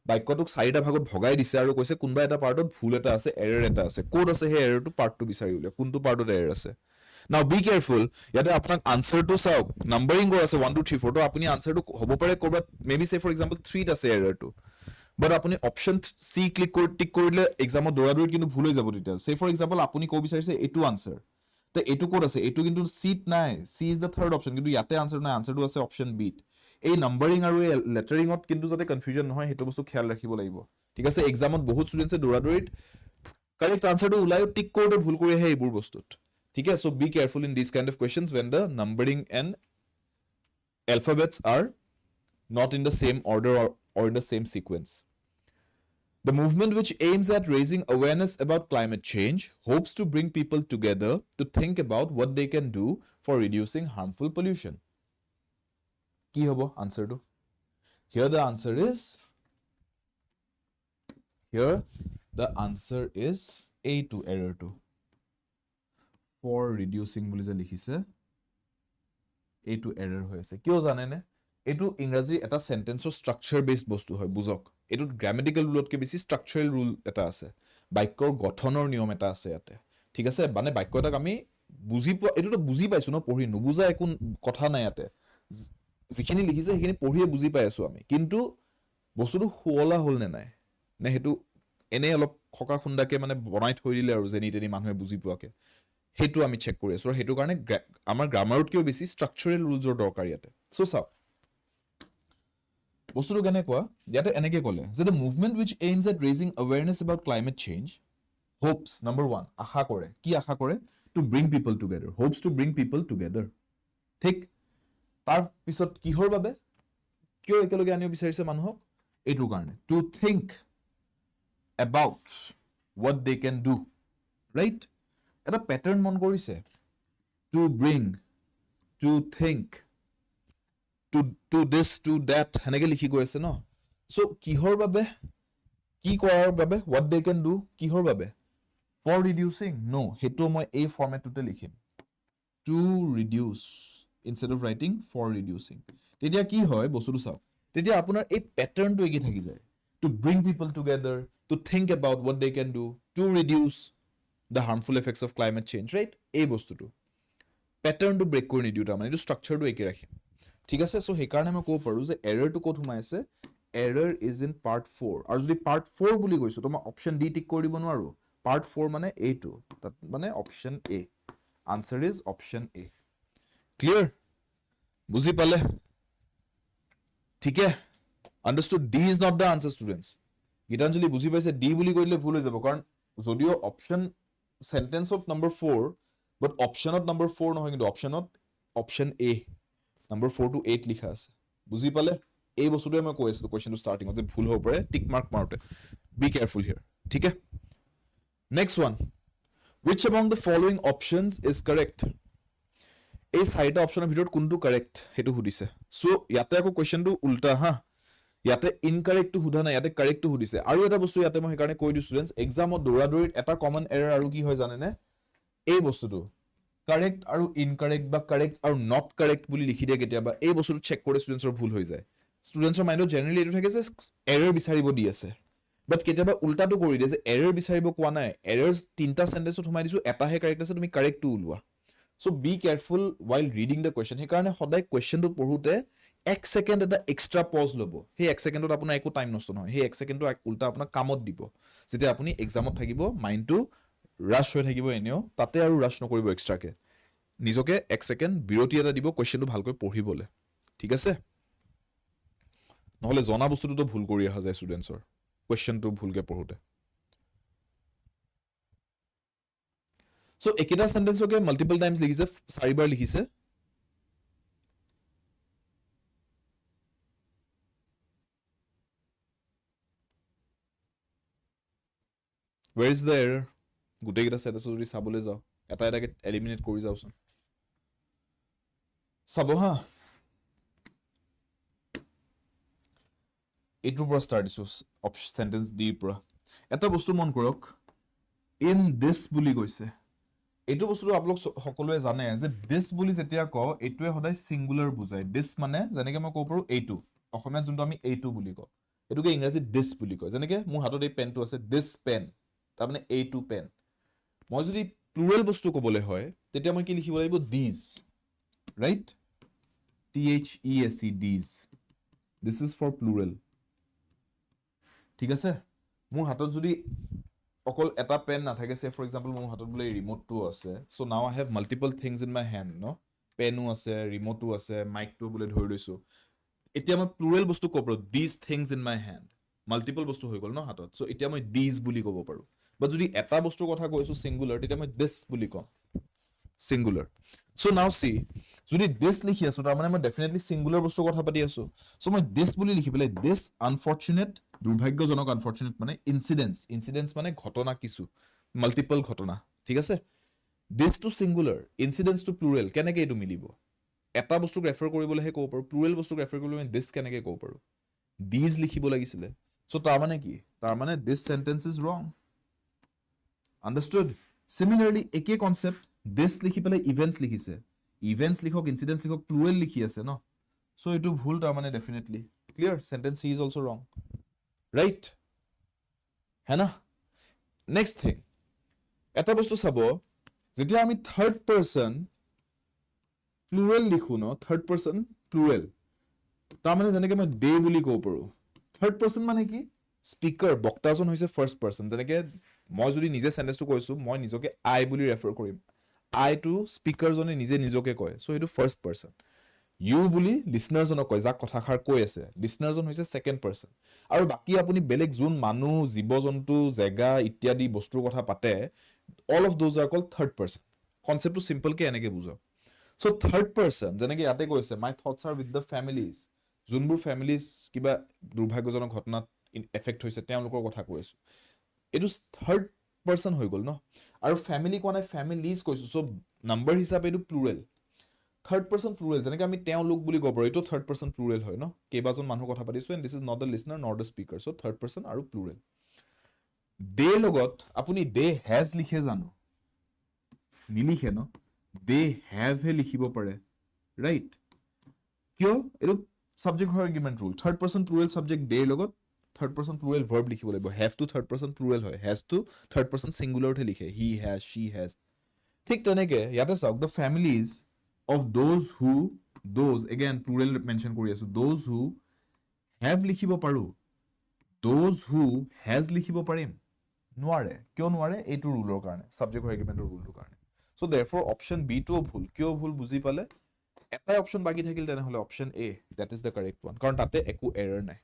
বাক্যটোক চাৰিটা ভাগত ভগাই দিছে আৰু কৈছে কোনবা এটা পাৰ্টত ভুল এটা আছে এৰৰ এটা আছে কোড আছে হে এৰৰটো পাৰ্টটো বিচাৰি উলিয়া কোনটো পাৰ্টত এৰৰ আছে now be careful ইয়াতে আপোনাক আনসাৰটো চাওক নাম্বাৰিং কৰ আছে 1 2 3 4 তো আপুনি আনসাৰটো হ'ব পাৰে কৰবাত মেবি say for example 3 আছে এৰৰটো but আপুনি অপশন সি ক্লিক কৰি টিক কৰিলে এক্সামত দৌৰাদৌৰিত কিন্তু ভুল হৈ যাব তেতিয়া say for example আপুনি কো বিচাৰিছে এটো আনসাৰ তে এটো কোড আছে এটো কিন্তু সিট নাই সি ইজ দা থাৰ্ড অপশন কিন্তু ইয়াতে আনসাৰ নাই আনসাৰটো আছে অপশন বি এই নাম্বাৰিং আৰু লেটাৰিংত কিন্তু যাতে কনফিউজন নহয় হেতু বস্তু খেয়াল ৰাখিব লাগিব ঠিক আছে এক্সামত বহুত ষ্টুডেন্টছে দৌৰাদৌৰিত কাৰেক্ট আনসাৰটো উলায়ো টিক কৰোতে ভুল কৰি আহে এইবোৰ বস্তুত ঠিক আছে so be careful in these kind of questions when the numbering and alphabets are not in the same order or in the same sequence the movement which aims at raising awareness about climate change hopes to bring people together to think about what they can do for reducing harmful pollution কি হবো answer to here the answer is a to error 2 for reducing বুলি যে লিখিছে এইটো error হৈ আছে কিয় জানে নে এটো ইংৰাজী এটা সেন্টেন্সৰ স্ট্ৰাকচাৰ বেসড বস্তু হয় বুজক এটো গ্ৰামেটিক্যাল ৰুলতকে বেছি স্ট্ৰাকচাৰেল ৰুল এটা আছে বাক্যৰ গঠনৰ নিয়ম এটা আছে ইয়াতে ঠিক আছে মানে বাক্য এটাক আমি এটোটো বুজি পাইছো ন পঢ়ি নুবুজা একো কথা নাই ইয়াতে যিখিনি লিখিছে সেইখিনি পঢ়িয়ে বুজি পাই আছো আমি কিন্তু বস্তুটো হোলা হল নাই নে হেতু এনে অলপ খকা খুন্দাকে মানে বনাই থৈ দিলে আৰু যেনি তেনি মানুহে বুজি পোৱাকে হেতু আমি চেক কৰি আছো আৰু হেতু কাৰণে আমাৰ গ্ৰামাৰতকেও বেছি স্ট্ৰাকচাৰেল ৰুলছৰ দৰকাৰ ইয়াতে সো চাও বস্তুটো কেনে কোৱা ইয়াতে এনেকে ক'লে যে the movement which aims at raising awareness about climate change hopes number 1 আশা কৰে কি আশা কৰে to bring people together hopes to bring people together ঠিক তাৰ পিছত কিহৰ বাবে কিয় একেলগে আনিব বিচাৰিছে মানুহক এইটো কাৰণে to think about what they can do right এটা প্যাটাৰ্ন মন কৰিছে to bring to think to this to that হেনেকে লিখি গৈ আছে ন সো কিহৰ বাবে কি কৰাৰ বাবে what they can do কিহৰ বাবে for reducing no হেতু মই এই ফৰমেটটোতে লিখিম to reduce instead of writing for reducing তেতিয়া কি হয় বস্তুটো চাও তেতিয়া আপোনাৰ এই প্যাটাৰ্নটো একি থাকি যায় to bring people together to think about what they can do to reduce the harmful effects of climate change, right? এই বস্তুটো প্যাটাৰ্ণটো ব্ৰেক কৰি নিদিওঁ তাৰমানে এইটো ষ্ট্ৰাকচাৰটো একে ৰাখিম ঠিক আছে সো সেইকাৰণে মই ক'ব পাৰোঁ যে এৰৰটো ক'ত সোমাই আছে এৰৰ ইজ ইন পাৰ্ট 4 আৰু যদি পাৰ্ট 4 বুলি কৈছোঁ তো মই অপশ্যন ডি টিক কৰি দিব নোৱাৰোঁ পাৰ্ট 4 মানে এইটো তাত মানে option A answer is option A clear বুজি পালে ঠিক আছে understood D is not the answer students Gitanjali বুজি পাইছে ডি বুলি কৈ দিলে ভুল হৈ যাব কাৰণ যদিও অপশ্যন সেন্টেন্সত নম্বৰ 4 বাট অপশ্যনত নম্বৰ 4 নহয় কিন্তু অপশ্যনত অপশ্যন এ নম্বৰ 4 to 8 লিখা আছে বুজি পালে এই বস্তুটোৱে মই কৈ আছিলোঁ কোৱেশ্চনটো ষ্টাৰ্টিঙত যে ভুল হ'ব পাৰে টিক মাৰ্ক মাৰোতে বি কেয়াৰফুল হিয়াৰ ঠিক আছে next one which among the following options is correct এই চাৰিটা অপশ্যনৰ ভিতৰত কোনটো কাৰেক্ট হেতু সুধিছে সো ইয়াতে আকৌ কোৱেশ্চনটো উল্টা হা ইয়াতে ইনকাৰেক্টটো সোধা নাই ইয়াতে কাৰেক্টটো সুধিছে আৰু এটা বস্তু ইয়াতে মই সেইকাৰণে কৈ দিওঁ ষ্টুডেণ্টছ এক্সামত দৌৰাদৌৰিত এটা কমন এৰৰ আৰু কি হয় জানেনে এই বস্তুটো কাৰেক্ট আৰু ইনকাৰেক্ট বা কাৰেক্ট আৰু নট কাৰেক্ট বুলি লিখি দিয়ে কেতিয়াবা এই বস্তুটো চেক কৰে ষ্টুডেণ্টছৰ ভুল হৈ যায় ষ্টুডেণ্টছৰ মাইণ্ডত জেনেৰেলি এইটো থাকে যে এৰৰ বিচাৰিব দি আছে বাট কেতিয়াবা উল্টাটো কৰি দিয়ে যে এৰৰ বিচাৰিব কোৱা নাই এৰৰ্ছ তিনটা সেন্টেন্সত সোমাই দিছো এটাহে কাৰেক্ট আছে তুমি কাৰেক্টটো উলোৱা so be careful while reading the question সেইকাৰণে সদায় কোৱেশ্চনটো পঢ়োতে 1 সেকেন্ড এটা এক্সট্ৰা পজ ল'ব সেই 1 সেকেন্ডত আপোনাৰ একো টাইম নষ্ট নহয় সেই 1 সেকেন্ডটো উল্টা আপোনাক কামত দিব যেতিয়া আপুনি এক্সামত থাকিব মাইণ্ডটো ৰাশ হৈ থাকিব এনেও তাতে আৰু ৰাশ নকৰিব এক্সট্ৰাকে নিজকে 1 সেকেন্ড বিৰতি এটা দিব কোৱেশ্চনটো ভালকৈ পঢ়িবলে ঠিক আছে নহলে জনা বস্তুটো ভুল কৰি আহা যায় ষ্টুডেণ্টছৰ কোৱেশ্চনটো ভুলকে পঢ়োতে সো একেটা সেন্টেন্সকে মাল্টিপল টাইমছ লিখিছে 4 বাৰ লিখিছে where is the error গুটেইটা সেন্টেন্স যদি চাবলৈ যাও এটা এটাকে এলিমিনেট কৰি যাওচোন চাব হা এইটোৰ পৰা ষ্টাৰ্ট দিছো অপশ্যন সেন্টেন্স ডি পৰা এটা বস্তু মন কৰক ইন দিস বুলি কৈছে এইটো বস্তুটো আপোনালোক সকলোৱে জানে যে দিস বুলি যেতিয়া ক এইটোৱে সদায় সিঙ্গুলাৰ বুজায় দিস মানে যেনেকৈ মই ক'ব পাৰো এইটো অসমীয়াত যোনটো আমি এইটো বুলি কওঁ এটোকে ইংৰাজীত দিস বুলি কয় যেনেকৈ মোৰ হাতত এই পেনটো আছে দিস পেন তাৰ মানে এইটো পেন মই যদি প্লুৰেল বস্তু ক'বলৈ হয় তেতিয়া মই কি লিখিব লাগিব this right THES this this is for plural ঠিক আছে মোৰ হাতত যদি অকল এটা পেন নাথাকে সে ফৰ এক্সাম্পল মোৰ হাতত বোলে ৰিমোটটো আছে so now I have multiple things in my hand ন পেনো আছে ৰিমোটটো আছে মাইকটো বোলে ধৰি লৈছো এতিয়া মই প্লুৰেল বস্তু ক'ব পাৰো this things in my hand multiple বস্তু হৈ গ'ল ন হাতত সো এতিয়া মই দিস বুলি ক'ব পাৰো বা যদি এটা বস্তুৰ কথা কৈছো সিঙ্গুলাৰ তেতিয়া মই দিস বুলি কম সিঙ্গুলাৰ সো নাও সি যদি দিস লিখি আছো তাৰ মানে মই ডেফিনেটলি সিঙ্গুলাৰ বস্তুৰ কথা পাতি আছো সো মই দিস বুলি লিখি পেলাই দিস আনফৰচুনেট দুৰ্ভাগ্যজনক আনফৰচুনেট মানে ইনসিডেন্স মানে ঘটনা কিছু মাল্টিপল ঘটনা ঠিক আছে this to singular incidence to plural কেনেকৈ এইটো মিলিব এটা বস্তুক ৰেফাৰ কৰিবলৈহে ক'ব পাৰো প্লুৰেল বস্তুক ৰেফাৰ কৰিবলৈ আমি দিস কেনেকৈ ক'ব পাৰো দিস লিখিব লাগিছিলে সো তাৰ মানে কি তাৰ মানে দিস সেন্টেন্স ইজ ৰং আন্ডাৰস্টুড সিমিলাৰলি একে কনসেপ্ট দিস লিখি পেলাই ইভেন্টস লিখিছে ইভেন্টস লিখক ইনসিডেন্স লিখক প্লুৰেল লিখি আছে ন সো এইটো ভুল তাৰ মানে definitely clear sentence is also ৰং ৰাইট है ना নেক্সট থিং এটা বস্তু চাব যেতিয়া আমি থাৰ্ড পাৰসন প্লুৰেল লিখো ন থাৰ্ড পাৰসন প্লুৰেল তাৰ মানে যেনেকৈ মই দে বুলি ক'ব পাৰো থাৰ্ড পাৰসন মানে কি স্পিকাৰ বক্তাজন হৈছে ফাৰ্ষ্ট পাৰসন যেনেকৈ মই যদি নিজে সেন্টেন্সটো কৈছো মই নিজকে আই বুলি ৰেফাৰ কৰিম আই টু স্পিকাৰজনে নিজে নিজকে কয় সো এইটো ফাৰ্ষ্ট পাৰসন ইউ বুলি লিসনাৰজনক কয় যাক কথাখাৰ কৈ আছে লিসনাৰজন হৈছে সেকেন্ড পাৰসন আৰু বাকি আপুনি বেলেগ যোন মানুহ জীৱ-জন্তু জায়গা ইত্যাদি বস্তুৰ কথা পাতে all of those are called third person কনসেপ্টটো সিম্পল কে এনেকে বুজাও সো থাৰ্ড পাৰসন যেনেকৈ ইয়াতে কৈছে my thoughts are with the families যোনবোৰ ফ্যামিলিজ কিবা দুৰ্ভাগ্যজনক ঘটনাত এফেক্ট হৈছে তেওঁলোকৰ কথা কৈ আছো এইটো থাৰ্ড পাৰসন হৈ গ'ল ন আৰু ফ্যামিলি কোৱা নাই ফ্যামিলিজ কৈছো সো নাম্বাৰ হিচাপে এইটো প্লুৰেল থাৰ্ড পাৰসন প্লুৰেল যেনেকৈ আমি তেওঁ লোক বুলি ক'ব পাৰো এইটো থাৰ্ড পাৰসন প্লুৰেল হয় ন কেইবাজন মানুহ কথা পাতিছো and this is not the listener not the speaker so third person আৰু প্লুৰেল দে লগত আপুনি দে হেজ লিখে জানো নিলিখে ন দে হেভ হে লিখিব পাৰে ৰাইট কিয় এইটো সাবজেক্ট হয় argument rule third person plural subject দে লগত থাৰ্ড পাৰ্চন প্লুৰেল ভাৰ্ব লিখিব লাগিব have to third person plural হয় হেজ টু থাৰ্ড পাৰ্চন ছিংগুলাৰতহে লিখে হি হেজ শ্বি হেজ ঠিক তেনেকে ইয়াতে চাওক the families of those again plural mention কৰি আছো দোজ হু হেভ লিখিব পাৰো দোজ হু হেজ লিখিব পাৰিম নোৱাৰে কিয় নোৱাৰে এইটো ৰুলৰ কাৰণে ছাবজেক্ট এগ্ৰিমেণ্টৰ ৰুলটোৰ কাৰণে চ' দেৰফৰ অপশ্যন বিটোও ভুল কিয় ভুল বুজি পালে এটাই অপশ্যন বাকী থাকিল তেনেহ'লে option A that is the correct one কাৰণ তাতে একো এৰাৰ নাই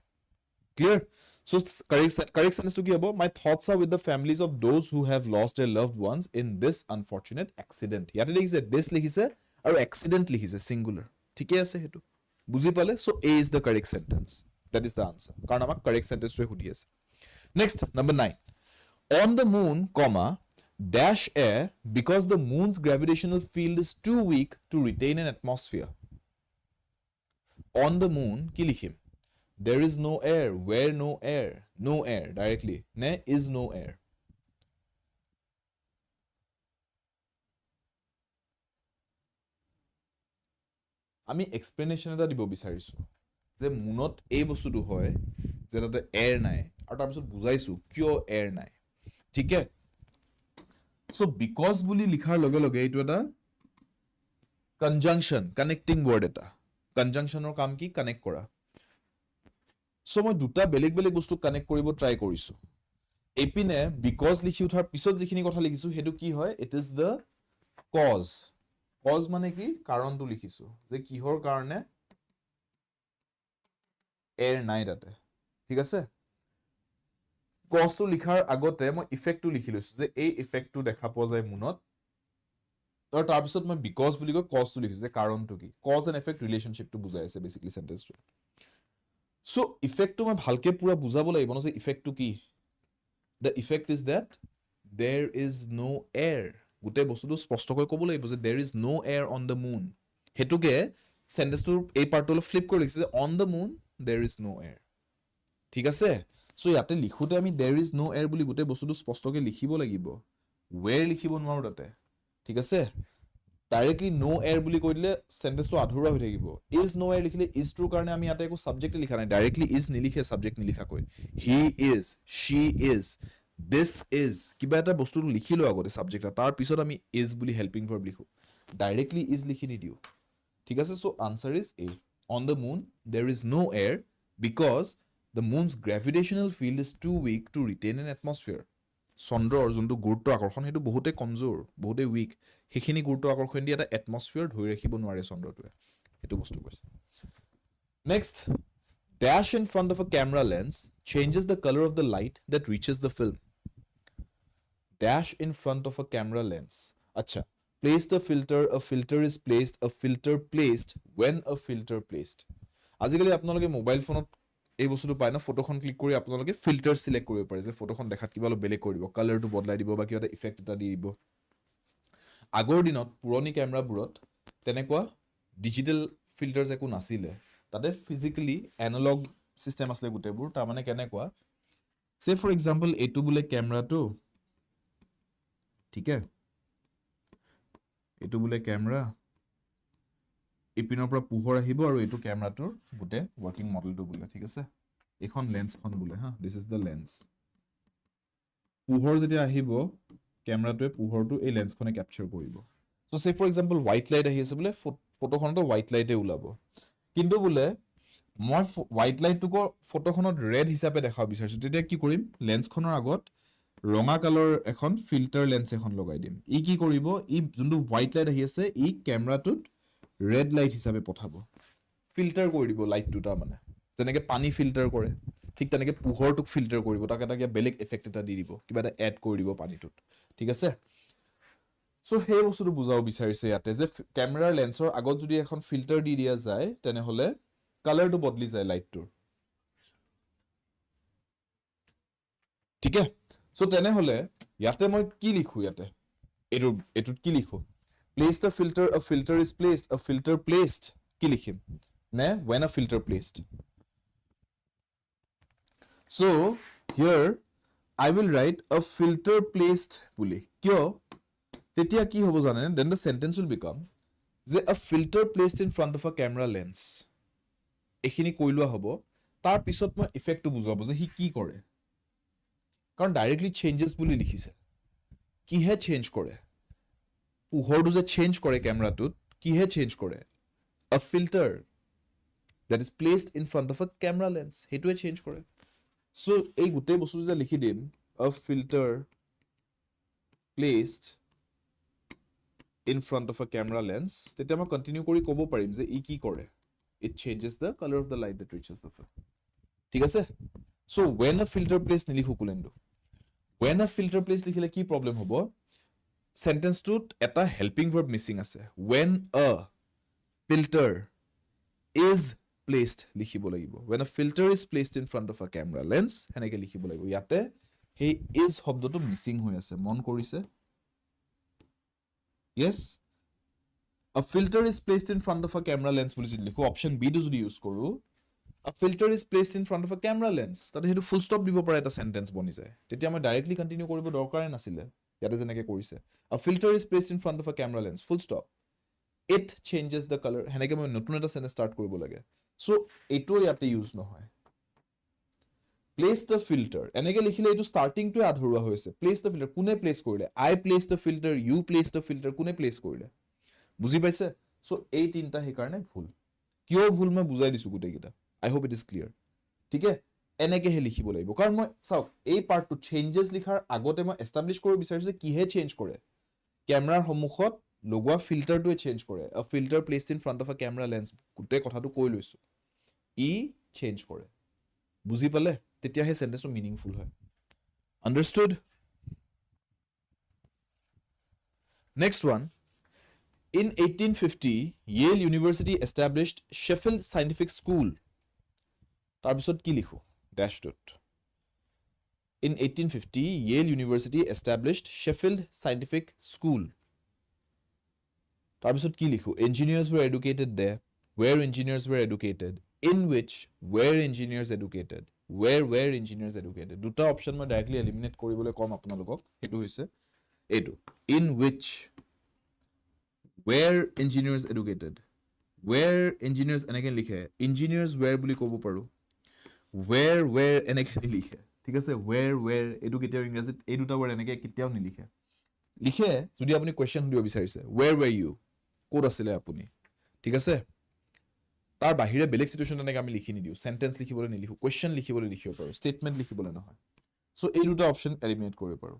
ক্লিয়াৰ চ' কাৰেক্ট সেন্টেন্সটো কি হ'ব my thoughts are with the families of those who have lost their loved ones in this unfortunate accident ইয়াতে লিখিছে দিছ লিখিছে আৰু এক্সিডেণ্ট লিখিছে ছিংগুলাৰ ঠিকে আছে সেইটো বুজি পালে so' A is the correct sentence that is the answer কাৰণ আমাক কাৰেক্ট সেন্টেন্সটোৱে সুধি আছে next number 9 on the moon comma dash air because the moon's gravitational field is too weak to retain an atmosphere on the moon ki likhim there is no air where no air directly ne is no air আমি explanation এটা দিব বিচাৰিছো যে মুনত এই বস্তুটো হয় যে তাতে এয়াৰ নাই আৰু তাৰপিছত বুজাইছো কিয় এয়াৰ নাই ঠিক আছে সো বিকজ বুলি লিখাৰ লগে লগে এইটো এটা কনজাংশন কানেক্টিং ৱৰ্ড এটা কনজাংশনৰ কাম কি কানেক্ট কৰা সো মই দুটা বেলেগ বেলেগ বস্তু কানেক্ট কৰিব ট্ৰাই কৰিছো এপিনে বিকজ লিখি উঠাৰ পিছত যিখিনি কথা লিখিছো হেতু কি হয় ইট ইজ দ্য কজ মানে কি কাৰণটো লিখিছো যে কিহৰ কাৰণে এয়াৰ নাই তাতে ঠিক আছে কজটো লিখাৰ আগতে মই ইফেক্টটো লিখি লৈছো যে এই ইফেক্টটো দেখা পোৱা যায় মুনত আৰু তাৰ পিছত মই বিকজ বুলি কৈ কজটো লিখিছো যে কাৰণটো কি কজ এণ্ড এফেক্ট ৰিলেশনশ্বিপটো বুজাই আছে বেসিক্যালি সেন্টেন্সটো সো ইফেক্টটো মই ভালকে পুৰা বুজাব লাগিব ন যে ইফেক্টটো কি the effect is that there is no air গোটেই বস্তুটো স্পষ্টকৈ ক'ব লাগিব যে there is no air on the moon হেতুকে সেন্টেন্সটোৰ এই পাৰ্টটো অলপ ফ্লিপ কৰি লিখিছে যে on the moon there is no air ঠিক আছে সো ইয়াতে লিখোতে আমি দেয়াৰ ইজ নো এয়াৰ বুলি গোটেই বস্তুটো স্পষ্টকৈ লিখিব লাগিব ওৱেৰ লিখিব নোৱাৰো তাতে ঠিক আছে ডাইৰেক্টলি নো এয়াৰ বুলি কৈ দিলে সেন্টেন্সটো আধৰুৱা হৈ থাকিব ইজ নো এয়াৰ লিখিলে ইজ ট্ৰু কাৰণে আমি ইয়াতে একো সাবজেক্ট লিখা নাই ডাইৰেক্টলি ইজ নিলিখে সাবজেক্ট নিলিখাকৈ he is she is this is কিবা এটা বস্তুটো লিখিলো আগতে সাবজেক্ট তাৰ পিছত আমি ইজ বুলি হেল্পিং ভাৰ্ব লিখো ডাইৰেক্টলি ইজ লিখি নিদিও ঠিক আছে so answer is a on the moon there is no air because the moon's gravitational field is too weak to retain an atmosphere চন্দ্ৰৰ যোনটো গুৰুত্ব আকৰ্ষণ হেতু বহুতে কমজোৰ বহুতে উইক হেখিনি গুৰুত্ব আকৰ্ষণ দি এটা এটমস্ফিয়াৰ ধৰি ৰাখিব নোৱাৰে চন্দ্ৰটোৱে হেতু বস্তু কৈছে next dash in front of a camera lens changes the color of the light that reaches the film dash in front of a camera lens acha placed a filter is placed a filter placed when a filter placed আজিকালি আপোনালোকে mobile ফোনত এই বস্তুটো পায় না ফটোখন click কৰি আপোনালোকে ফিল্টাৰ সিলেক্ট কৰিব পাৰে যে ফটোখন দেখাত কিবা অলপ বেলেগ কৰি দিব কালাৰটো বদলাই দিব বা কিবা এটা ইফেক্ট এটা দি দিব আগৰ দিনত পুৰণি কেমেৰাবোৰত তেনেকুৱা ডিজিটেল ফিল্টাৰছ একো নাছিলে তাতে ফিজিক্যালি এনালগ সিস্টেম আছিল গুটেবোৰ তাৰ মানে কেনেকুৱা সে ফৰ এক্সাম্পল এটো বুলে কেমেৰাটো ঠিক আছে এটো বুলে কেমেৰা ইপিনৰ পৰা পোহৰ আহিব আৰু এটো কেমেৰাটোৰ গুটে ওয়াৰ্কিং মডেলটো বুলে ঠিক আছে এখন লেন্সখন বুলে হা দিস ইজ দ্য লেন্স পোহৰ যেতিয়া আহিব কেমেৰাটোৱে পোহৰটো এই লেন্সখনে ক্যাপচাৰ কৰিব সো সে ফৰ এক্সাম্পল হোৱাইট লাইট আহি আছে বুলে ফটোখনটো হোৱাইট লাইটে ওলাব কিন্তু বুলে মই হোৱাইট লাইটটোক ফটোখনত ৰেড হিচাপে দেখাব বিচাৰিছো তেতিয়া কি কৰিম লেন্সখনৰ আগত ৰঙা কালাৰ এখন ফিল্টাৰ লেন্স এখন লগাই দিম ই কি কৰিব ই যোনটো হোৱাইট লাইট আহি আছে ই কেমেৰাটোত ৰেড লাইট হিচাপে পঠাব ফিল্টাৰ কৰি দিব লাইটটো তাৰ মানে যেনেকৈ পানী ফিল্টাৰ কৰে ঠিক তেনেকৈ পোহৰটোক ফিল্টাৰ কৰিব তাক এটা বেলেগ ইফেক্ট এটা দি দিব কিবা এটা এড কৰি দিব পানীটোত ঠিক আছে সো সেই বস্তুটো বুজাও বিচাৰিছে ইয়াতে যে কেমেৰাৰ লেন্সৰ আগত যদি এখন ফিল্টাৰ দি দিয়া যায় তেনেহলে কালাৰটো বদলি যায় লাইটটোৰ ঠিক আছে সো তেনেহলে ইয়াতে মই কি লিখো ইয়াতে এটুত কি লিখো placed a filter is placed a filter placed কি লিখিম নে when a filter placed so here I will write a filter placed বুলি কিয় তেতিয়া কি হ'ব জানেন then the sentence will become যে a filter placed in front of a camera lens এখিনি কইলোৱা হ'ব তাৰ পিছত মই ইফেক্টটো বুজাব যে হি কি কৰে কাৰণ ডাইৰেক্টলি চেঞ্জেছ বুলি লিখিছে কিহে চেঞ্জ কৰে পোহৰটো যে চেঞ্জ কৰে কেমেৰাটোত কিহে চেঞ্জ কৰে a filter that is placed in front of a camera lens হেতুৱে চেঞ্জ কৰে so এই গুটেই বস্তু যে লিখি দিম a filter placed in front of a camera lens তেতিয়া মই কন্টিনিউ কৰি ক'ব পাৰিম যে ই কি কৰে it changes the color of the light that reaches the film ঠিক আছে so when a filter placed নিলিখো Kulendu when a filter placed লিখিলে কি প্ৰবলেম হ'ব সেন্টেন্সটোত এটা হেল্পিং ভাৰ্ব মিসিং আছে when a filter is placed লিখিব লাগিব when a filter is placed in front of a camera lens হেনেকে লিখিব লাগিব ইয়াতে সেই is শব্দটো মিসিং হৈ আছে মন কৰিছে yes a filter is placed in front of a camera lens বুলি যদি লিখো অপশন বি টো যদি ইউজ কৰো a filter is placed in front of a camera lens তাতে হেতু ফুল স্টপ দিব পাৰে এটা সেন্টেন্স বনি যায় তেতিয়া মই ডাইৰেক্টলি কন্টিনিউ কৰিব দৰকাৰ নাছিলে ইয়াতে যেনেকে কৰিছে a filter is placed in front of a camera lens full stop it changes the color হেনেকে মই নতুন এটা সেন্টেন্স স্টাৰ্ট কৰিব লাগে সো এটো ইয়াতে ইউজ নহয় place the filter এনেকে লিখিলে এটো স্টাৰ্টিং টো আধৰুৱা হৈছে place the filter কোনে প্লেস কৰিলে I place the filter you place the filter কোনে প্লেস কৰিলে বুজি পাইছে সো এই তিনটা হে কাৰণে ভুল কিয় ভুল মই বুজাই দিছো গুটেই কিটা I hope it is clear ঠিক আছে এনেকে হে লিখিব লাগিব কাৰণ মই চাওক এই পাৰ্টটো চেঞ্জেস লিখাৰ আগতে মই এস্টাবলিশ কৰিব বিচাৰিছো কিহে চেঞ্জ কৰে ক্যামেৰাৰ সন্মুখত লগোৱা ফিল্টাৰটোৱে চেঞ্জ কৰে a filter placed in front of a camera lens গুটেই কথাটো কৈ লৈছো ই চেঞ্জ কৰে বুজি পালে তেতিয়া হে সেন্টেন্সটো মিনিংফুল হয় understood next one in 1850 Yale University established Sheffield Scientific School তাৰ পিছত কি লিখো dash dot in 1850 Yale University established Sheffield Scientific School তাৰ পিছত কি লিখো engineers were educated there where engineers were educated in which where engineers educated where engineers educated দুটা option মই ডাইৰেক্টলি এলিমিনেট কৰিবলৈ কম আপোনালোকক হেতু হৈছে এটো in which where engineers educated where engineers এনেকে লিখে engineers where বুলি ক'ব পাৰো where এনেকে লিখে ঠিক আছে where এটো কেতিয়াও ইংৰাজীত এই দুটা ৱৰ্ড এনেকে কেতিয়াও নিলিখে লিখে যদি আপুনি কোৱেশ্চন দিব বিচাৰিছে where were you কোড আছিলে আপুনি ঠিক আছে তাৰ বাহিৰে বেলেগ সিচুৱেচন এনেকে আমি লিখি নিদিও সেন্টেন্স লিখিবলৈ নিলিখো কোৱেশ্চন লিখিবলৈ লিখিব পাৰো স্টেটমেন্ট লিখিবলৈ নহয় সো এই দুটা অপচন এলিমিনেট কৰিব পাৰো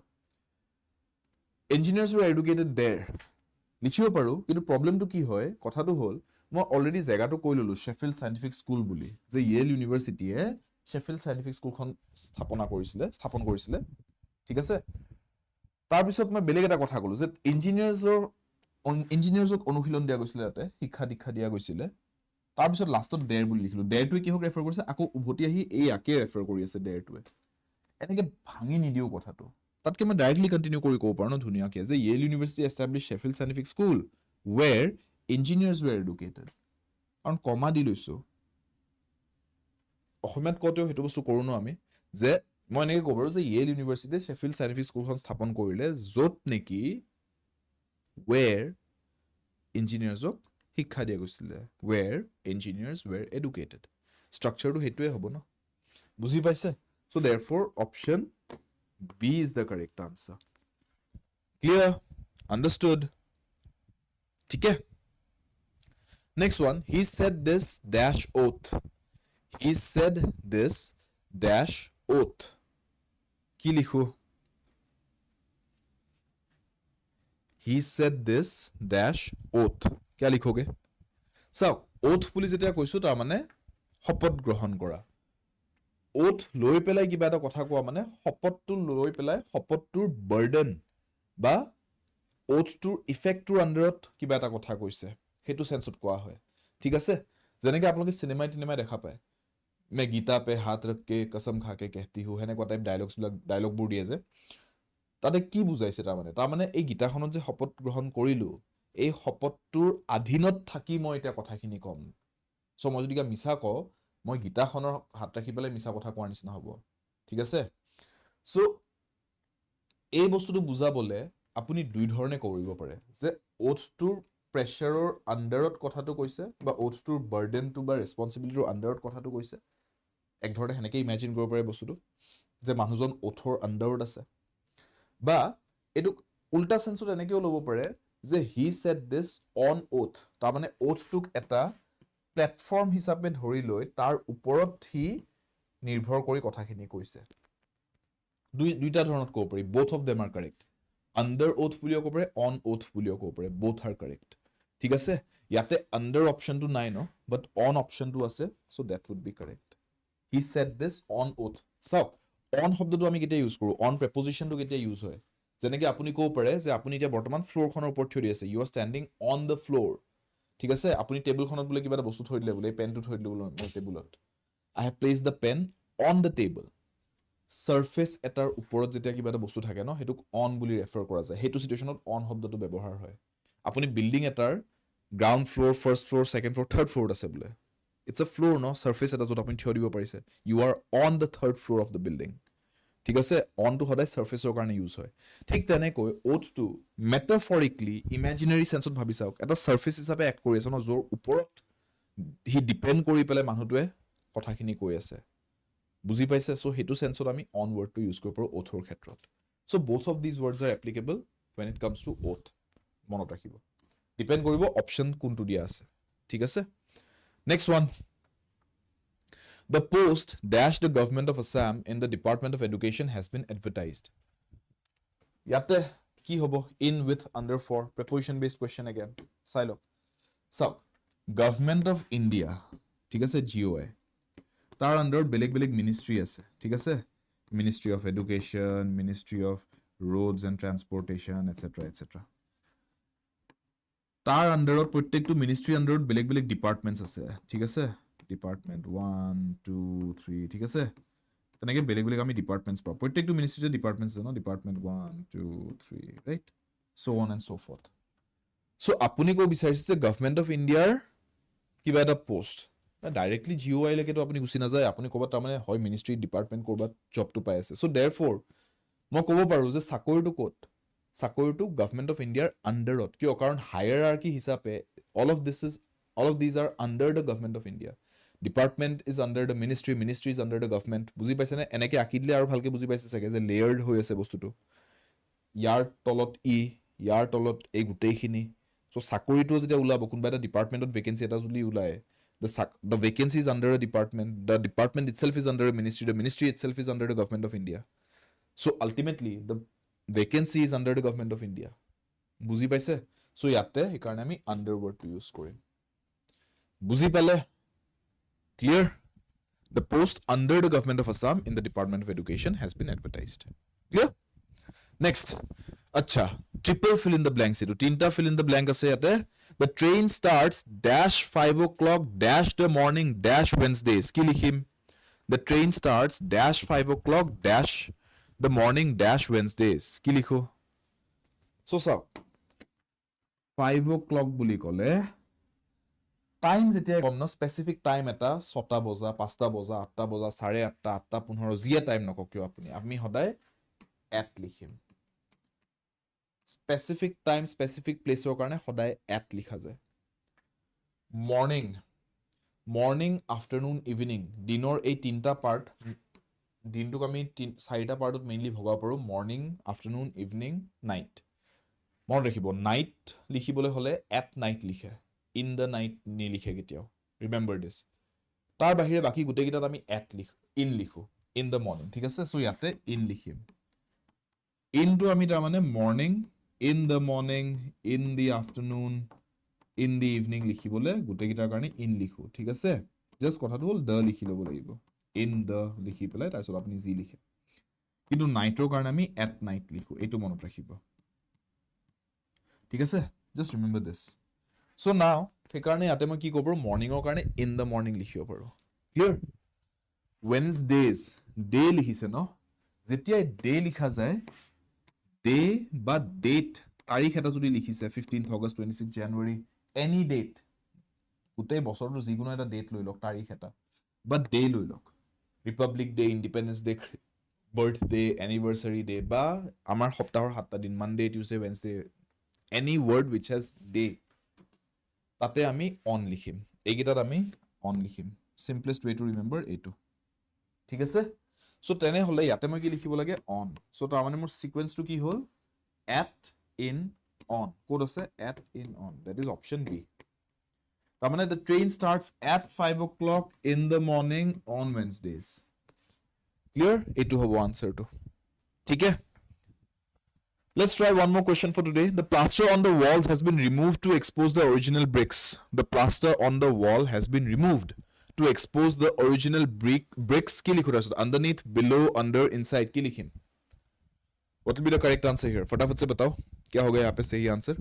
engineers were educated there লিখিব পাৰো কিন্তু প্ৰবলেমটো কি হয় কথাটো হ'ল মই অলৰেডি জায়গাটো কৈ ললো শেফিল্ড সায়েন্টিফিক স্কুল বুলি যে ইয়েল ইউনিভাৰ্সিটিয়ে শেফিল্ড সায়েন্টিফিক স্কুলখন স্থাপন কৰিছিলে ঠিক আছে তাৰ পিছত মই বেলেগ এটা কথা কলো যে ইঞ্জিনিয়াৰছক অনুশীলন দিয়া গৈছিল তাতে শিক্ষা দীক্ষা দিয়া গৈছিল তাৰ পিছত লাষ্টত দেৰ বুলি লিখিলো দেৰটোৱে কিহক ৰেফাৰ কৰিছে আকৌ উভতি আহি এই আকে ৰেফাৰ কৰি আছে দেৰটোৱে এনেকে ভাঙি নিদিও কথাটো তাতকে মই ডাইৰেক্টলি কন্টিনিউ কৰি ক'ব পাৰো ন ধুনিয়াকে যে Yale university establish Sheffield scientific school where engineers were educated কাৰণ কমা দি লৈছো অসমত কতেও হেতু বস্তু কৰো ন আমি যে মই এনেকে ক'ব পাৰো যে ইয়েল ইউনিভাৰ্সিটি শেফিল্ড সায়েন্টিফিক স্কুলখন স্থাপন কৰিলে য'ত নেকি where engineersক শিক্ষা দিয়া গৈছিল where engineers were educated স্ট্ৰাকচাৰটো হেতুৱে হ'ব ন বুজি পাইছে so therefore option B is the correct answer clear understood ठीक है next one he said this dash oath he said this dash oath কি লিখো he said this dash oath क्या লিখোগে চাও oath বুলি যেতিয়া কৈছো তাৰ মানে শপত গ্ৰহণ কৰা oath লৈ পেলাই কিবা এটা কথা কোৱা মানে শপতটো লৈ পেলাই শপতটোৰ বাৰ্ডেন বা oathটোৰ ইফেক্টটোৰ আন্ডাৰত কিবা এটা কথা কৈছে হেতু সেন্সত কোৱা হয় ঠিক আছে যেনেকৈ আপোনালোকে সিনেমাই দেখা পায় मैं गीता पे हाथ रख के कसम खा के कहती हूं হেনেকুৱা টাইপ ডায়লগবোৰ দিয়ে যে তাতে কি বুজাইছে তাৰ মানে এই গীতাখনত যে শপত গ্ৰহণ কৰিলো এই শপতটোৰ আধীনত থাকি মই এটা কথাখিনি কম সো মই যদি মিছা কও মই গীতাখনৰ হাত ৰাখি পেলাই মিছা কথা কোৱাৰ নিচিনা হ'ব ঠিক আছে সো এই বস্তুটো বুজাবলে আপুনি দুই ধৰণে কৰিব পাৰে যে ওথটোৰ প্ৰেছাৰৰ আন্ডাৰত কথাটো কৈছে বা ওথটোৰ বাৰ্ডেনটো বা ৰেসপন্সিবিলিটিৰ আন্ডাৰত কথাটো কৈছে এক ধৰণে হেনেকে ইমেজিন কৰিব পাৰে বস্তুটো যে মানুহজন ওথৰ আন্ডাৰত আছে বা এটো উল্টা সেন্সত এনেকেও ল'ব পাৰে যে he said this on oath তাৰ মানে ওথটোক এটা প্লেটফৰ্ম হিচাপে ধৰি লৈ তাৰ ওপৰত হি নিৰ্ভৰ কৰি কথাখিনি কৈছে দুইটা ধৰণত ক'ব পাৰি both of them are correct under oath বুলিও ক'ব পাৰে on oath বুলিও ক'ব পাৰে both are correct ঠিক আছে ইয়াতে under অপশনটো নাই ন but on অপশনটো আছে so that would be correct he said this on oath চাওক on শব্দটো আমি কেতিয়া ইউজ কৰো on prepositionটো কেতিয়া ইউজ হয় যেনেকৈ আপুনি ক'ব পাৰে যে আপুনি এতিয়া বৰ্তমান ফ্লোৰখনৰ ওপৰত থিয় দি আছে you are standing on the floor ঠিক আছে আপুনি টেবুলখনত বোলে কিবা এটা বস্তু থৈ দিলে বোলে পেনটো থৈ দিলে বোলে মোৰ টেবুলত I have placed the pen on the table surface এটাৰ ওপৰত যেতিয়া কিবা এটা বস্তু থাকে ন হেতুক অন বুলি ৰেফাৰ কৰা যায় হেতু সিচুৱেশনত অন শব্দটো ব্যৱহাৰ হয় আপুনি বিল্ডিং এটাৰ ground floor first floor second floor third ফ্লোৰত আছে বোলে it's a floor no surface এটা যত আপুনি থিয় দিব পাৰিছে you are on the third floor of the building ঠিক আছে অনটো সদায় সাৰফেসৰ কাৰণে ইউজ হয় ঠিক তেনেকৈ ওথটো মেটাফৰিকলি ইমাজিনাৰী সেন্সত ভাবি চাওক এটা সাৰফেস হিচাপে এক্ট কৰি আছে ন যৰ ওপৰত হি ডিপেন্ড কৰি পেলাই মানুহটোৱে কথাখিনি কৈ আছে বুজি পাইছে সো হেতু সেন্সত আমি অন ওয়ার্ডটো ইউজ কৰিব পাৰো ওথৰ ক্ষেত্ৰত so both of these words are applicable when it comes to oath মনত ৰাখিব ডিপেন্ড কৰিব অপশন কোনটো দিয়া আছে ঠিক আছে next one The post dash the government of Assam in the Department of Education has been advertised. Yatte ki hobo in with under for preposition based question again. Silo. So government of India. ঠিক আছে GOI. Tar under beleg ministry আছে. ঠিক আছে Ministry of Education, Ministry of Roads and Transportation, etc. etc. Tar under প্ৰত্যেকটো ministry under beleg departments আছে. ঠিক আছে department 1 2 3 ঠিক আছে তেনেকৈ বেলেগ আমি ডিপাৰ্টমেন্টস পাওঁ প্ৰত্যেকটো মিনিষ্ট্ৰিতে ডিপাৰ্টমেন্টস আছে ন department 1 2 3 right so on and so forth so আপুনি কো বিচাৰিছে যে গভৰ্ণমেণ্ট অফ ইণ্ডিয়াৰ কিবা এটা পোষ্ট ডাইৰেক্টলি জিঅআই লৈকেতো আপুনি গুচি নাযায় আপুনি ক'ব তাৰ মানে হয় মিনিষ্ট্ৰি ডিপাৰ্টমেন্ট কৰবাত জবটো পাই আছে সো দেয়াৰফৰ মই ক'ব পাৰো যে চাকৰিটো ক'ত চাকৰিটো গভৰ্ণমেণ্ট অফ ইণ্ডিয়াৰ আন্ডাৰত কিয় কাৰণ হায়াৰাৰ্কি হিচাপে all of these are under the government of India department is under the ministry is under the government বুজি পাইছে নে এনেকৈ আকি দিলে আৰু ভালকে বুজি পাইছে চাগে যে লেয়াৰ্ড হৈ আছে বস্তুটো ইয়াৰ তলত ইয়াৰ তলত এই গুটেইখিনি সো চাকৰিটো যেতিয়া ওলাব কোনবা এটা ডিপাৰ্টমেন্টত ভেকেন্সি এটা যদি ওলায় the vacancy is under a department the department itself is under a ministry the ministry itself is under the government of India so ultimately the vacancy is under the government of India বুজি পাইছে so ইয়াতে এই কাৰণে আমি under word to use কৰিম বুজি পালে Clear? The post under the government of Assam in the Department of Education has been advertised. Clear? Next. Acha. Triple fill in the blanks. Tinta fill in the blank ase ate. The train starts dash 5 o'clock dash the morning dash Wednesdays. Ki likhim? The train starts dash 5 o'clock dash the morning dash Wednesdays. Ki likho? So. 5 o'clock buli kole. Time যেতিয়া কম ন specific time এটা 6টা বজা 5টা বজা 8টা বজা 8:30 8:15 জিয়া time নকক কিয় আপুনি সদায় এট লিখিম স্পেসিফিক টাইম স্পেসিফিক প্লেসৰ কাৰণে সদায় এট লিখা যায় মৰ্নিং আফটাৰনুন ইভিনিং দিনৰ এই তিনটা পাৰ্ট দিনটোক আমি 4টা পাৰ্টত মেইনলি ভগাব পাৰো মৰ্নিং আফটাৰনুন ইভিনিং নাইট মন ৰাখিব নাইট লিখিবলৈ হলে এট নাইট লিখে in the night নিলিখে কেতিয়াও remember this তাৰ বাহিৰে বাকি গুটে কিটাত আমি at লিখো in the morning ঠিক আছে সো ইয়াতে in লিখিম in to আমি তাৰ মানে morning in the morning in the afternoon in the evening লিখিবলে গুটে কিটাৰ কাৰণে in লিখো ঠিক আছে জাস্ট কথাটো হল the লিখি লব লাগিব in the লিখি পেলাই তাৰছত আপুনি জি লিখে কিন্তু নাইটৰ কাৰণে আমি at night লিখো এটো মনত ৰাখিব ঠিক আছে just remember this So now, সেইকাৰণে ইয়াতে মই কি ক'ব পাৰো মৰ্নিংৰ কাৰণে in the morning লিখিব পাৰো ক্লিয়াৰ Wednesdays ডে লিখিছে ন যেতিয়া ডে লিখা যায় ডে বা ডেট তাৰিখ এটা যদি লিখিছে 15th August 26 January any date গোটেই বছৰটো যিকোনো এটা ডেট লৈ লওক তাৰিখ এটা বা ডে লৈ লওক republic day independence day birthday anniversary day বা আমাৰ সপ্তাহৰ 7টা দিন Monday Tuesday Wednesday any word which has day তাতে আমি on লিখিম এইগিটাত আমি on লিখিম simplest way to remember এইটো ঠিক আছে সো তেনে হলে ইয়াতে মই কি লিখিব লাগে অন সো তাৰ মানে মোৰ সিকোয়েন্সটো কি হল at in on কোড আছে at in on that is option B তাৰ মানে the train starts at 5 o'clock in the morning on Wednesdays clear এটো হ'ব আনসাৰটো ঠিক আছে Let's try one more question for today. The plaster on the walls has been removed to expose the original bricks. The plaster on the wall has been removed to expose the original bricks. Ki likho raha underneath, below, under, inside. Ki likhim? What will be the correct answer here? फटाफट से बताओ क्या होगा यहाँ पे सही answer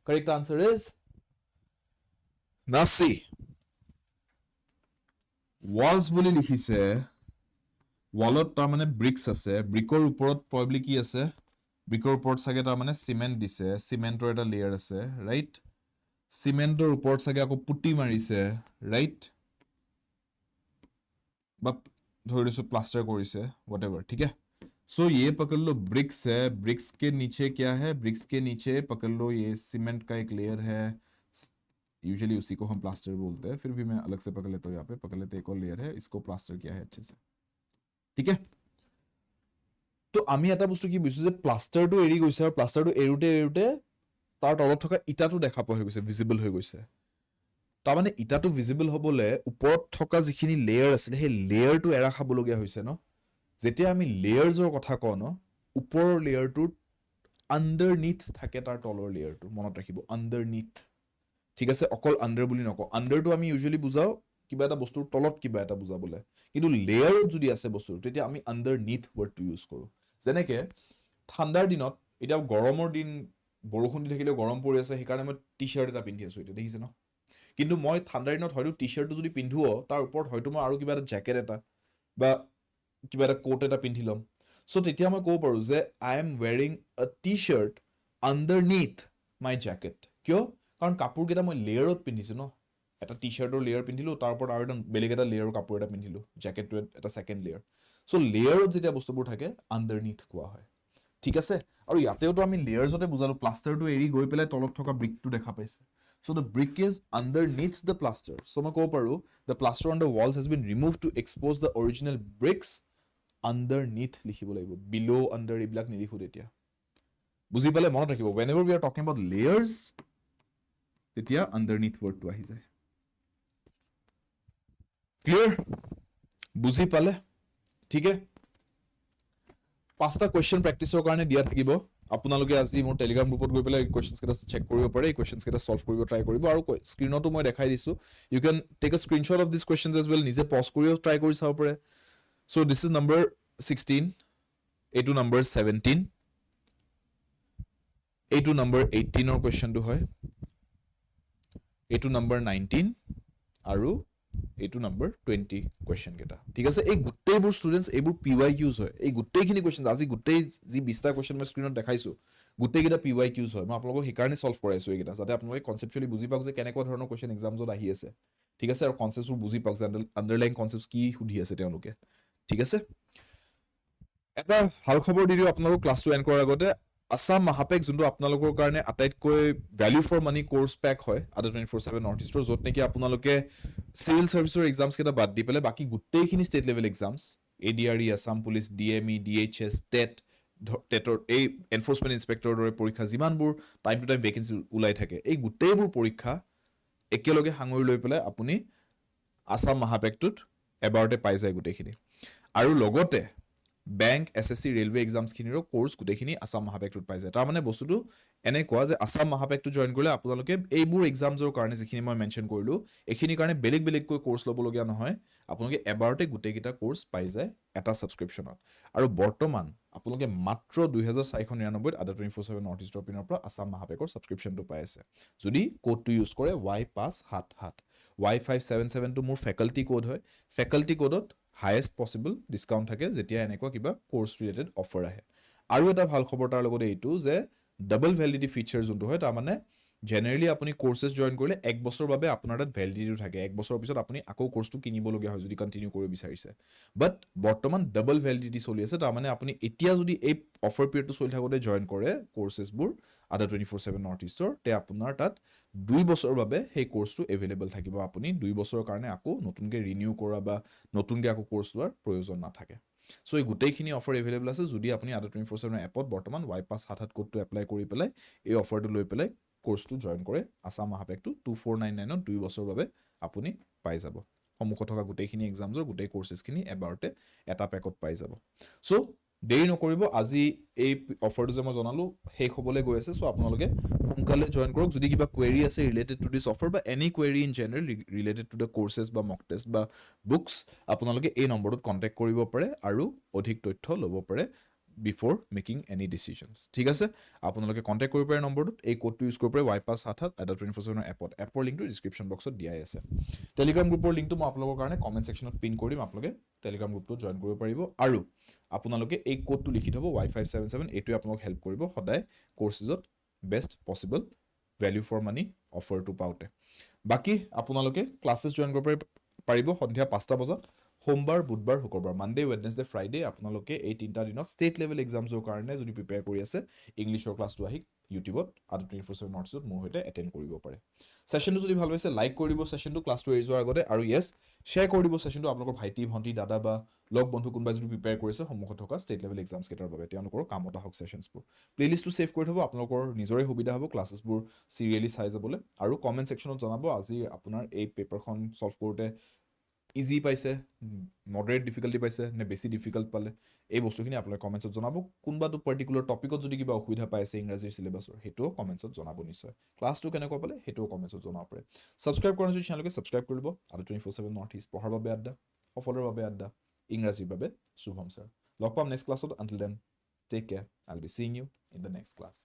Correct answer is Nasi. Walls বুলি লিখিছে ওয়ালত তাৰ মানে ব্ৰিক্স আছে ব্ৰিকৰ ওপৰত প্ৰবাবলি কি আছে ব্ৰিকৰ ওপৰত সাগে তাৰ মানে সিমেন্ট দিছে সিমেন্টৰ এটা লেয়াৰ আছে ৰাইট সিমেন্টৰ ওপৰত সাগে আকৌ পুটি মাৰিছে ৰাইট বা ধৰি লৈছো প্লাস্টাৰ কৰিছে whatever ठीक है सो ये पकड़ लो ब्रिक्स है ब्रिक्स के नीचे क्या है ब्रिक्स के नीचे पकड़ लो ये सीमेंट का एक लेयर है यूजुअली उसी को हम प्लास्टर बोलते हैं फिर भी मैं अलग से पकड़ लेता हूँ यहाँ पे पकड़ लेते एक और लेयर है इसको प्लास्टर किया है अच्छे से ठीक है तो আমি এটা বস্তু কি বুজিছো যে প্লাস্টাৰটো এৰি গৈছে আৰু প্লাস্টাৰটো এৰুতে তাৰ তলত থকা ইটাটো দেখা পোৱা হৈ গৈছে ভিজিবল হৈ গৈছে তাৰ মানে ইটাটো ভিজিবল হ'বলে ওপৰত থকা যিখিনি লেয়াৰ আছিল সেই লেয়াৰটো এৰা খাবলগীয়া হৈছে ন যেতিয়া আমি লেয়াৰছৰ কথা কওঁ ন ওপৰৰ লেয়াৰটো আন্ডাৰনিথ থাকে তাৰ তলৰ লেয়াৰটো মনত ৰাখিব আন্ডাৰনিথ ঠিক আছে অকল আন্ডাৰ বুলি নকওঁ আন্ডাৰটো আমি ইউজুৱেলি বুজাও কিবা এটা বস্তুৰ তলত কিবা এটা বুজাবলে কিন্তু লেয়াৰত যদি আছে বস্তু তেতিয়া আমি আন্ডাৰনিথ ওয়াৰ্ডটো ইউজ কৰো যেনেকে ঠাণ্ডাৰ দিনত এটা গৰমৰ দিন বৰষুণ দি থাকিলে গৰম পৰি আছে সেইকাৰণে মই টি-শাৰ্ট এটা পিন্ধি আছো এটা দেখিছে ন কিন্তু মই ঠাণ্ডাৰ দিনত হয়তো টি-শাৰ্টটো যদি পিন্ধুও তাৰ ওপৰত হয়তো মই আৰু কিবা এটা জ্যাকেট এটা বা কিবা এটা কোট এটা পিন্ধি লম সো তেতিয়া মই ক'ব পাৰো যে আই এম ওয়্যাৰিং আ টি-শাৰ্ট আন্ডাৰনিথ মাই জ্যাকেট কিয় কাৰণ কাপোৰ কেটা মই লেয়াৰত পিন্ধিছো ন এটা টি-শাৰ্টৰ লেয়াৰ পিন্ধিলো তাৰ ওপৰত আৰু এটা বেলেগ এটা লেয়াৰৰ কাপোৰ এটা পিন্ধিলো জ্যাকেটটো এটা সেকেন্ড লেয়াৰ সো লেয়াৰত যেতিয়া বস্তুবোৰ থাকে আন্ডাৰনিথ কোৱা হয় ঠিক আছে আৰু ইয়াতেওটো আমি লেয়াৰছতে বুজালো প্লাস্টাৰটো এৰি গৈ পেলাই তলত থকা ব্ৰিকটো দেখা পাইছে so the brick is underneath the plaster so মই ক'ব পাৰো the plaster on the walls has been removed to expose the original bricks underneath লিখিব লাগিব বিলো আন্ডাৰ এইবিলাক নিলিখো তেতিয়া বুজি পালে মনত ৰাখিব whenever we are talking about layers তেতিয়া আন্ডাৰনিথ ওয়াৰ্ডটো আহি যায় ক্লিয়াৰ বুজি পালে ঠিক আছে পাঁচটা কোৱেশ্চন প্ৰেক্টিছৰ কাৰণে দিয়া থাকিব আপোনালোকে আজি মোৰ টেলিগ্ৰাম গ্ৰুপত গৈ পেলাই কোৱেশ্চনছ কেটা চেক কৰিব পাৰে এই কোৱেশ্চনছ কেটা সলভ কৰিব ট্ৰাই কৰিব আৰু স্ক্ৰিনতো মই দেখাই দিছো you can take a screenshot of this questions as well নিজে পজ কৰিও ট্ৰাই কৰি চাব পাৰে সো দিস ইজ নাম্বাৰ 16 এইটো নাম্বাৰ 17 এইটো নাম্বাৰ 18 ৰ কোৱেশ্চনটো হয় এইটো নাম্বাৰ 19 আৰু এইটো নাম্বাৰ 20 কোৱেশ্চন কেটা ঠিক আছে এই গুটেইবোৰ ষ্টুডেন্টস এইবোৰ PYQs হয় এই গুটেইখিনি কোৱেশ্চন আজি গুটেই যি 20টা কোৱেশ্চন মই স্ক্ৰিনত দেখাইছো গুটেইকেটা PYQs হয় মই আপোনালোকক সেইকাৰণে সলভ কৰাইছো এইকেটা যাতে আপোনালোকে কনসেপচুৱেলি বুজি পাওক যে কেনেকুৱা ধৰণৰ কোৱেশ্চন এক্সামছত আহি আছে ঠিক আছে আৰু কনসেপ্টবোৰ বুজি পাওক যে আন্ডাৰলাইন কনসেপ্টছ কি সুধি আছে তেওঁলোকে ঠিক আছে এটা ভাল খবৰ দিও আপোনালোক ক্লাছটো এন্ড কৰাৰ আগতে আসাম মহাপেক যোনটো আপোনালোকৰ কাৰণে আটাইতকৈ value for money course pack হয় আদা 24/7 নৰ্থ ইষ্টৰ যত নেকি আপোনালোকে সিভিল সাৰ্ভিসৰ এক্সামছ কেটা বাদ দি পেলে বাকি গুটেইখিনি state level exams ADR Assam Police DME DHS টেটৰ এই এনফোৰ্সমেন্ট ইন্সপেক্টৰৰ দৰে পৰীক্ষা যিমানবোৰ টাইম টু টাইম ভেকেন্সি উলাই থাকে এই গুটেইবোৰ পৰীক্ষা একেলগে হাঙৰি লৈ পেলে আপুনি আসাম মহাপেকটোত এবাৰতে পাই যায় গুটেইখিনি আৰু লগতে बैंक SSC रेलवे एग्जाम्स खिनिरो कोर्स गुटेखिनि आसाम महापेकटुत पाइ যায় তাৰ মানে বস্তুটো এনে কোৱা যে আসাম মহাপেকটু জয়েন কৰিলে আপোনালোকে এইবোৰ এক্সামছৰ কাৰণে যিখিনি মই মেনশন কৰিলো এখিনি কাৰণে বেলেগ বেলেগকৈ কোৰ্স লবলগীয়া নহয় আপোনালোকে এবাৰতে গুটেকিটা কোৰ্স পাই যায় এটা সাবস্ক্ৰিপচনত আৰু বৰ্তমান আপোনালোকে মাত্ৰ 2499 আদা 24/7 নৰ্থ ইষ্টৰ পিনৰ পৰা আসাম মহাপেকৰ সাবস্ক্ৰিপচনটো পাই আছে যদি কোডটো ইউজ কৰে Y577 Y577 টো মোৰ ফেকাল্টি কোড হয় ফেকাল্টি কোডত highest possible discount থাকে যেতিয়া এনেকুৱা কিবা কোৰ্স ৰিলেটেড অফাৰ আহে আৰু এটা ভাল খবৰ তাৰ লগতে এইটো যে ডাবল ভ্যালিডিটি ফিচাৰ যোনটো হয় তাৰ মানে জেনেৰেলি আপুনি কোৰ্চেছ জইন কৰিলে 1 বছৰৰ বাবে আপোনাৰ তাত ভ্যালিডিটি থাকে 1 বছৰৰ পিছত আপুনি আকৌ কোৰ্সটো কিনিবলগীয়া হয় যদি কন্টিনিউ কৰিব বিচাৰিছে বাট বৰ্তমান ডাবল ভ্যালিডিটি চলি আছে তাৰ মানে আপুনি এতিয়া যদি এই অফাৰ পিৰিয়ডটো চলি থাকোতে জইন কৰে কোৰ্সেছবোৰ আদা 24/7 নৰ্থ ইষ্টৰ তে আপোনাৰ তাত 2 বছৰৰ বাবে সেই কোৰ্সটো এভেইলেবল থাকিব আপুনি 2 বছৰৰ কাৰণে আকৌ নতুনকৈ ৰিনিউ কৰা বা নতুনকৈ আকৌ কোৰ্স লোৱাৰ প্ৰয়োজন নাথাকে সো এই গোটেইখিনি অফাৰ এভেইলেবল আছে যদি আপুনি আদা 24/7 এপত বৰ্তমান Y5 77 কোডটো এপ্লাই কৰি পেলাই এই অফাৰটো লৈ পেলাই কোৰ্সটো জইন কৰে আসাম মহাপেকটো 2499 2 বছৰৰ বাবে আপুনি পাই যাব সমুখত থকা গোটেইখিনি এক্সামছৰ গোটেই কোৰ্সেছখিনি এবাৰতে এটা পেকত পাই যাব সো দেৰি নকৰিব আজি এই অফাৰটো যে মই জনালো শেষ হ'বলৈ গৈ আছে সো আপোনালোকে সোনকালে জইন কৰক যদি কিবা কোৱেৰি আছে ৰিলেটেড টু দিস অফাৰ বা any query in general related to the courses বা মক টেষ্ট বা বুকছ আপোনালোকে এই নম্বৰটোত কন্টেক্ট কৰিব পাৰে আৰু অধিক তথ্য ল'ব পাৰে before making any decisions ঠিক আছে আপোনালোকে কন্টেক্ট কৰিব পাৰে নম্বৰটোত এই কোডটো ইউজ কৰিব পাৰে Y5 77 আদা 24/7 এপত এপৰ লিংকটো ডেসক্ৰিপচন বক্সত দিয়াই আছে টেলিগ্ৰাম গ্ৰুপৰ লিংকটো মই আপোনালোকৰ কাৰণে কমেন্ট সেকশনত পিন কৰিম আপোনালোকে টেলিগ্ৰাম গ্ৰুপটো জয়েন কৰিব পাৰিব আৰু আপোনালোকে এই কোডটো লিখি থব Y577 এইটোৱে আপোনাক হেল্প কৰিব সদায় কোৰ্সেছত best possible value for money অফাৰটো পাওতে বাকি আপোনালোকে ক্লাसेছ জয়েন কৰিব পাৰিব সন্ধিয়া 5টা বজাত সোমবাৰ বুধবাৰ শুক্ৰবাৰ মানডে ওয়েডনেসডে ফ্ৰাইডে আপোনালোকে এই তিনটা দিনত ষ্টেট লেভেল এক্সামছৰ কাৰণে যদি প্ৰিপেয়াৰ কৰি আছে ইংলিছৰ ক্লাছটো আহি ইউটিউবত আদা 24/7 নৰ্থছত মোৰ হৈতে এটেন্ড কৰিব পাৰে সেশনটো যদি ভাল পাইছে লাইক কৰি দিব সেশনটো ক্লাছটো এৰি যোৱাৰ আগতে আৰু ইয়েস শেয়াৰ কৰি দিব সেশনটো আপোনালোকৰ ভাইটি ভন্টি দাদা বা লগ বন্ধু কোনবা যদি প্ৰিপেয়াৰ কৰিছে সমুখত থকা ষ্টেট লেভেল এক্সামছ কেটাৰ বাবে তেওঁলোকৰ কামত আহক সেশনছবোৰ প্লেলিষ্টটো সেভ কৰি থব আপোনালোকৰ নিজৰে সুবিধা হ'ব ক্লাছেছবোৰ সিৰিয়ালি চাই যাবলৈ আৰু কমেন্ট সেকশনত জনাব আজি আপোনাৰ এই পেপাৰখন সলভ কৰোতে ইজি পাইছে মডাৰেট ডিফিকাল্টি পাইছে নে বেছি ডিফিকাল্ট পালে এই বস্তুখিনি আপোনালোকে কমেন্টছত জনাব কোনবাটো পাৰ্টিকুলাৰ টপিকত যদি কিবা অসুবিধা পাইছে ইংৰাজীৰ সিলেবাছৰ হেটো কমেন্টছত জনাব নিশ্চয় ক্লাছটো কেনেকুৱা পালে হেটো কমেন্টছত জনাব পাৰে সাবস্ক্ৰাইব কৰা যদি চেনেলকে সাবস্ক্ৰাইব কৰি লব আদা 24/7 নৰ্থ ইষ্ট পঢ়াৰ বাবে আড্ডা সফলৰ বাবে আড্ডা ইংৰাজীৰ বাবে শুভম স্যাৰ লগ পাম নেক্সট ক্লাছত until then take care I'll be seeing you in the next class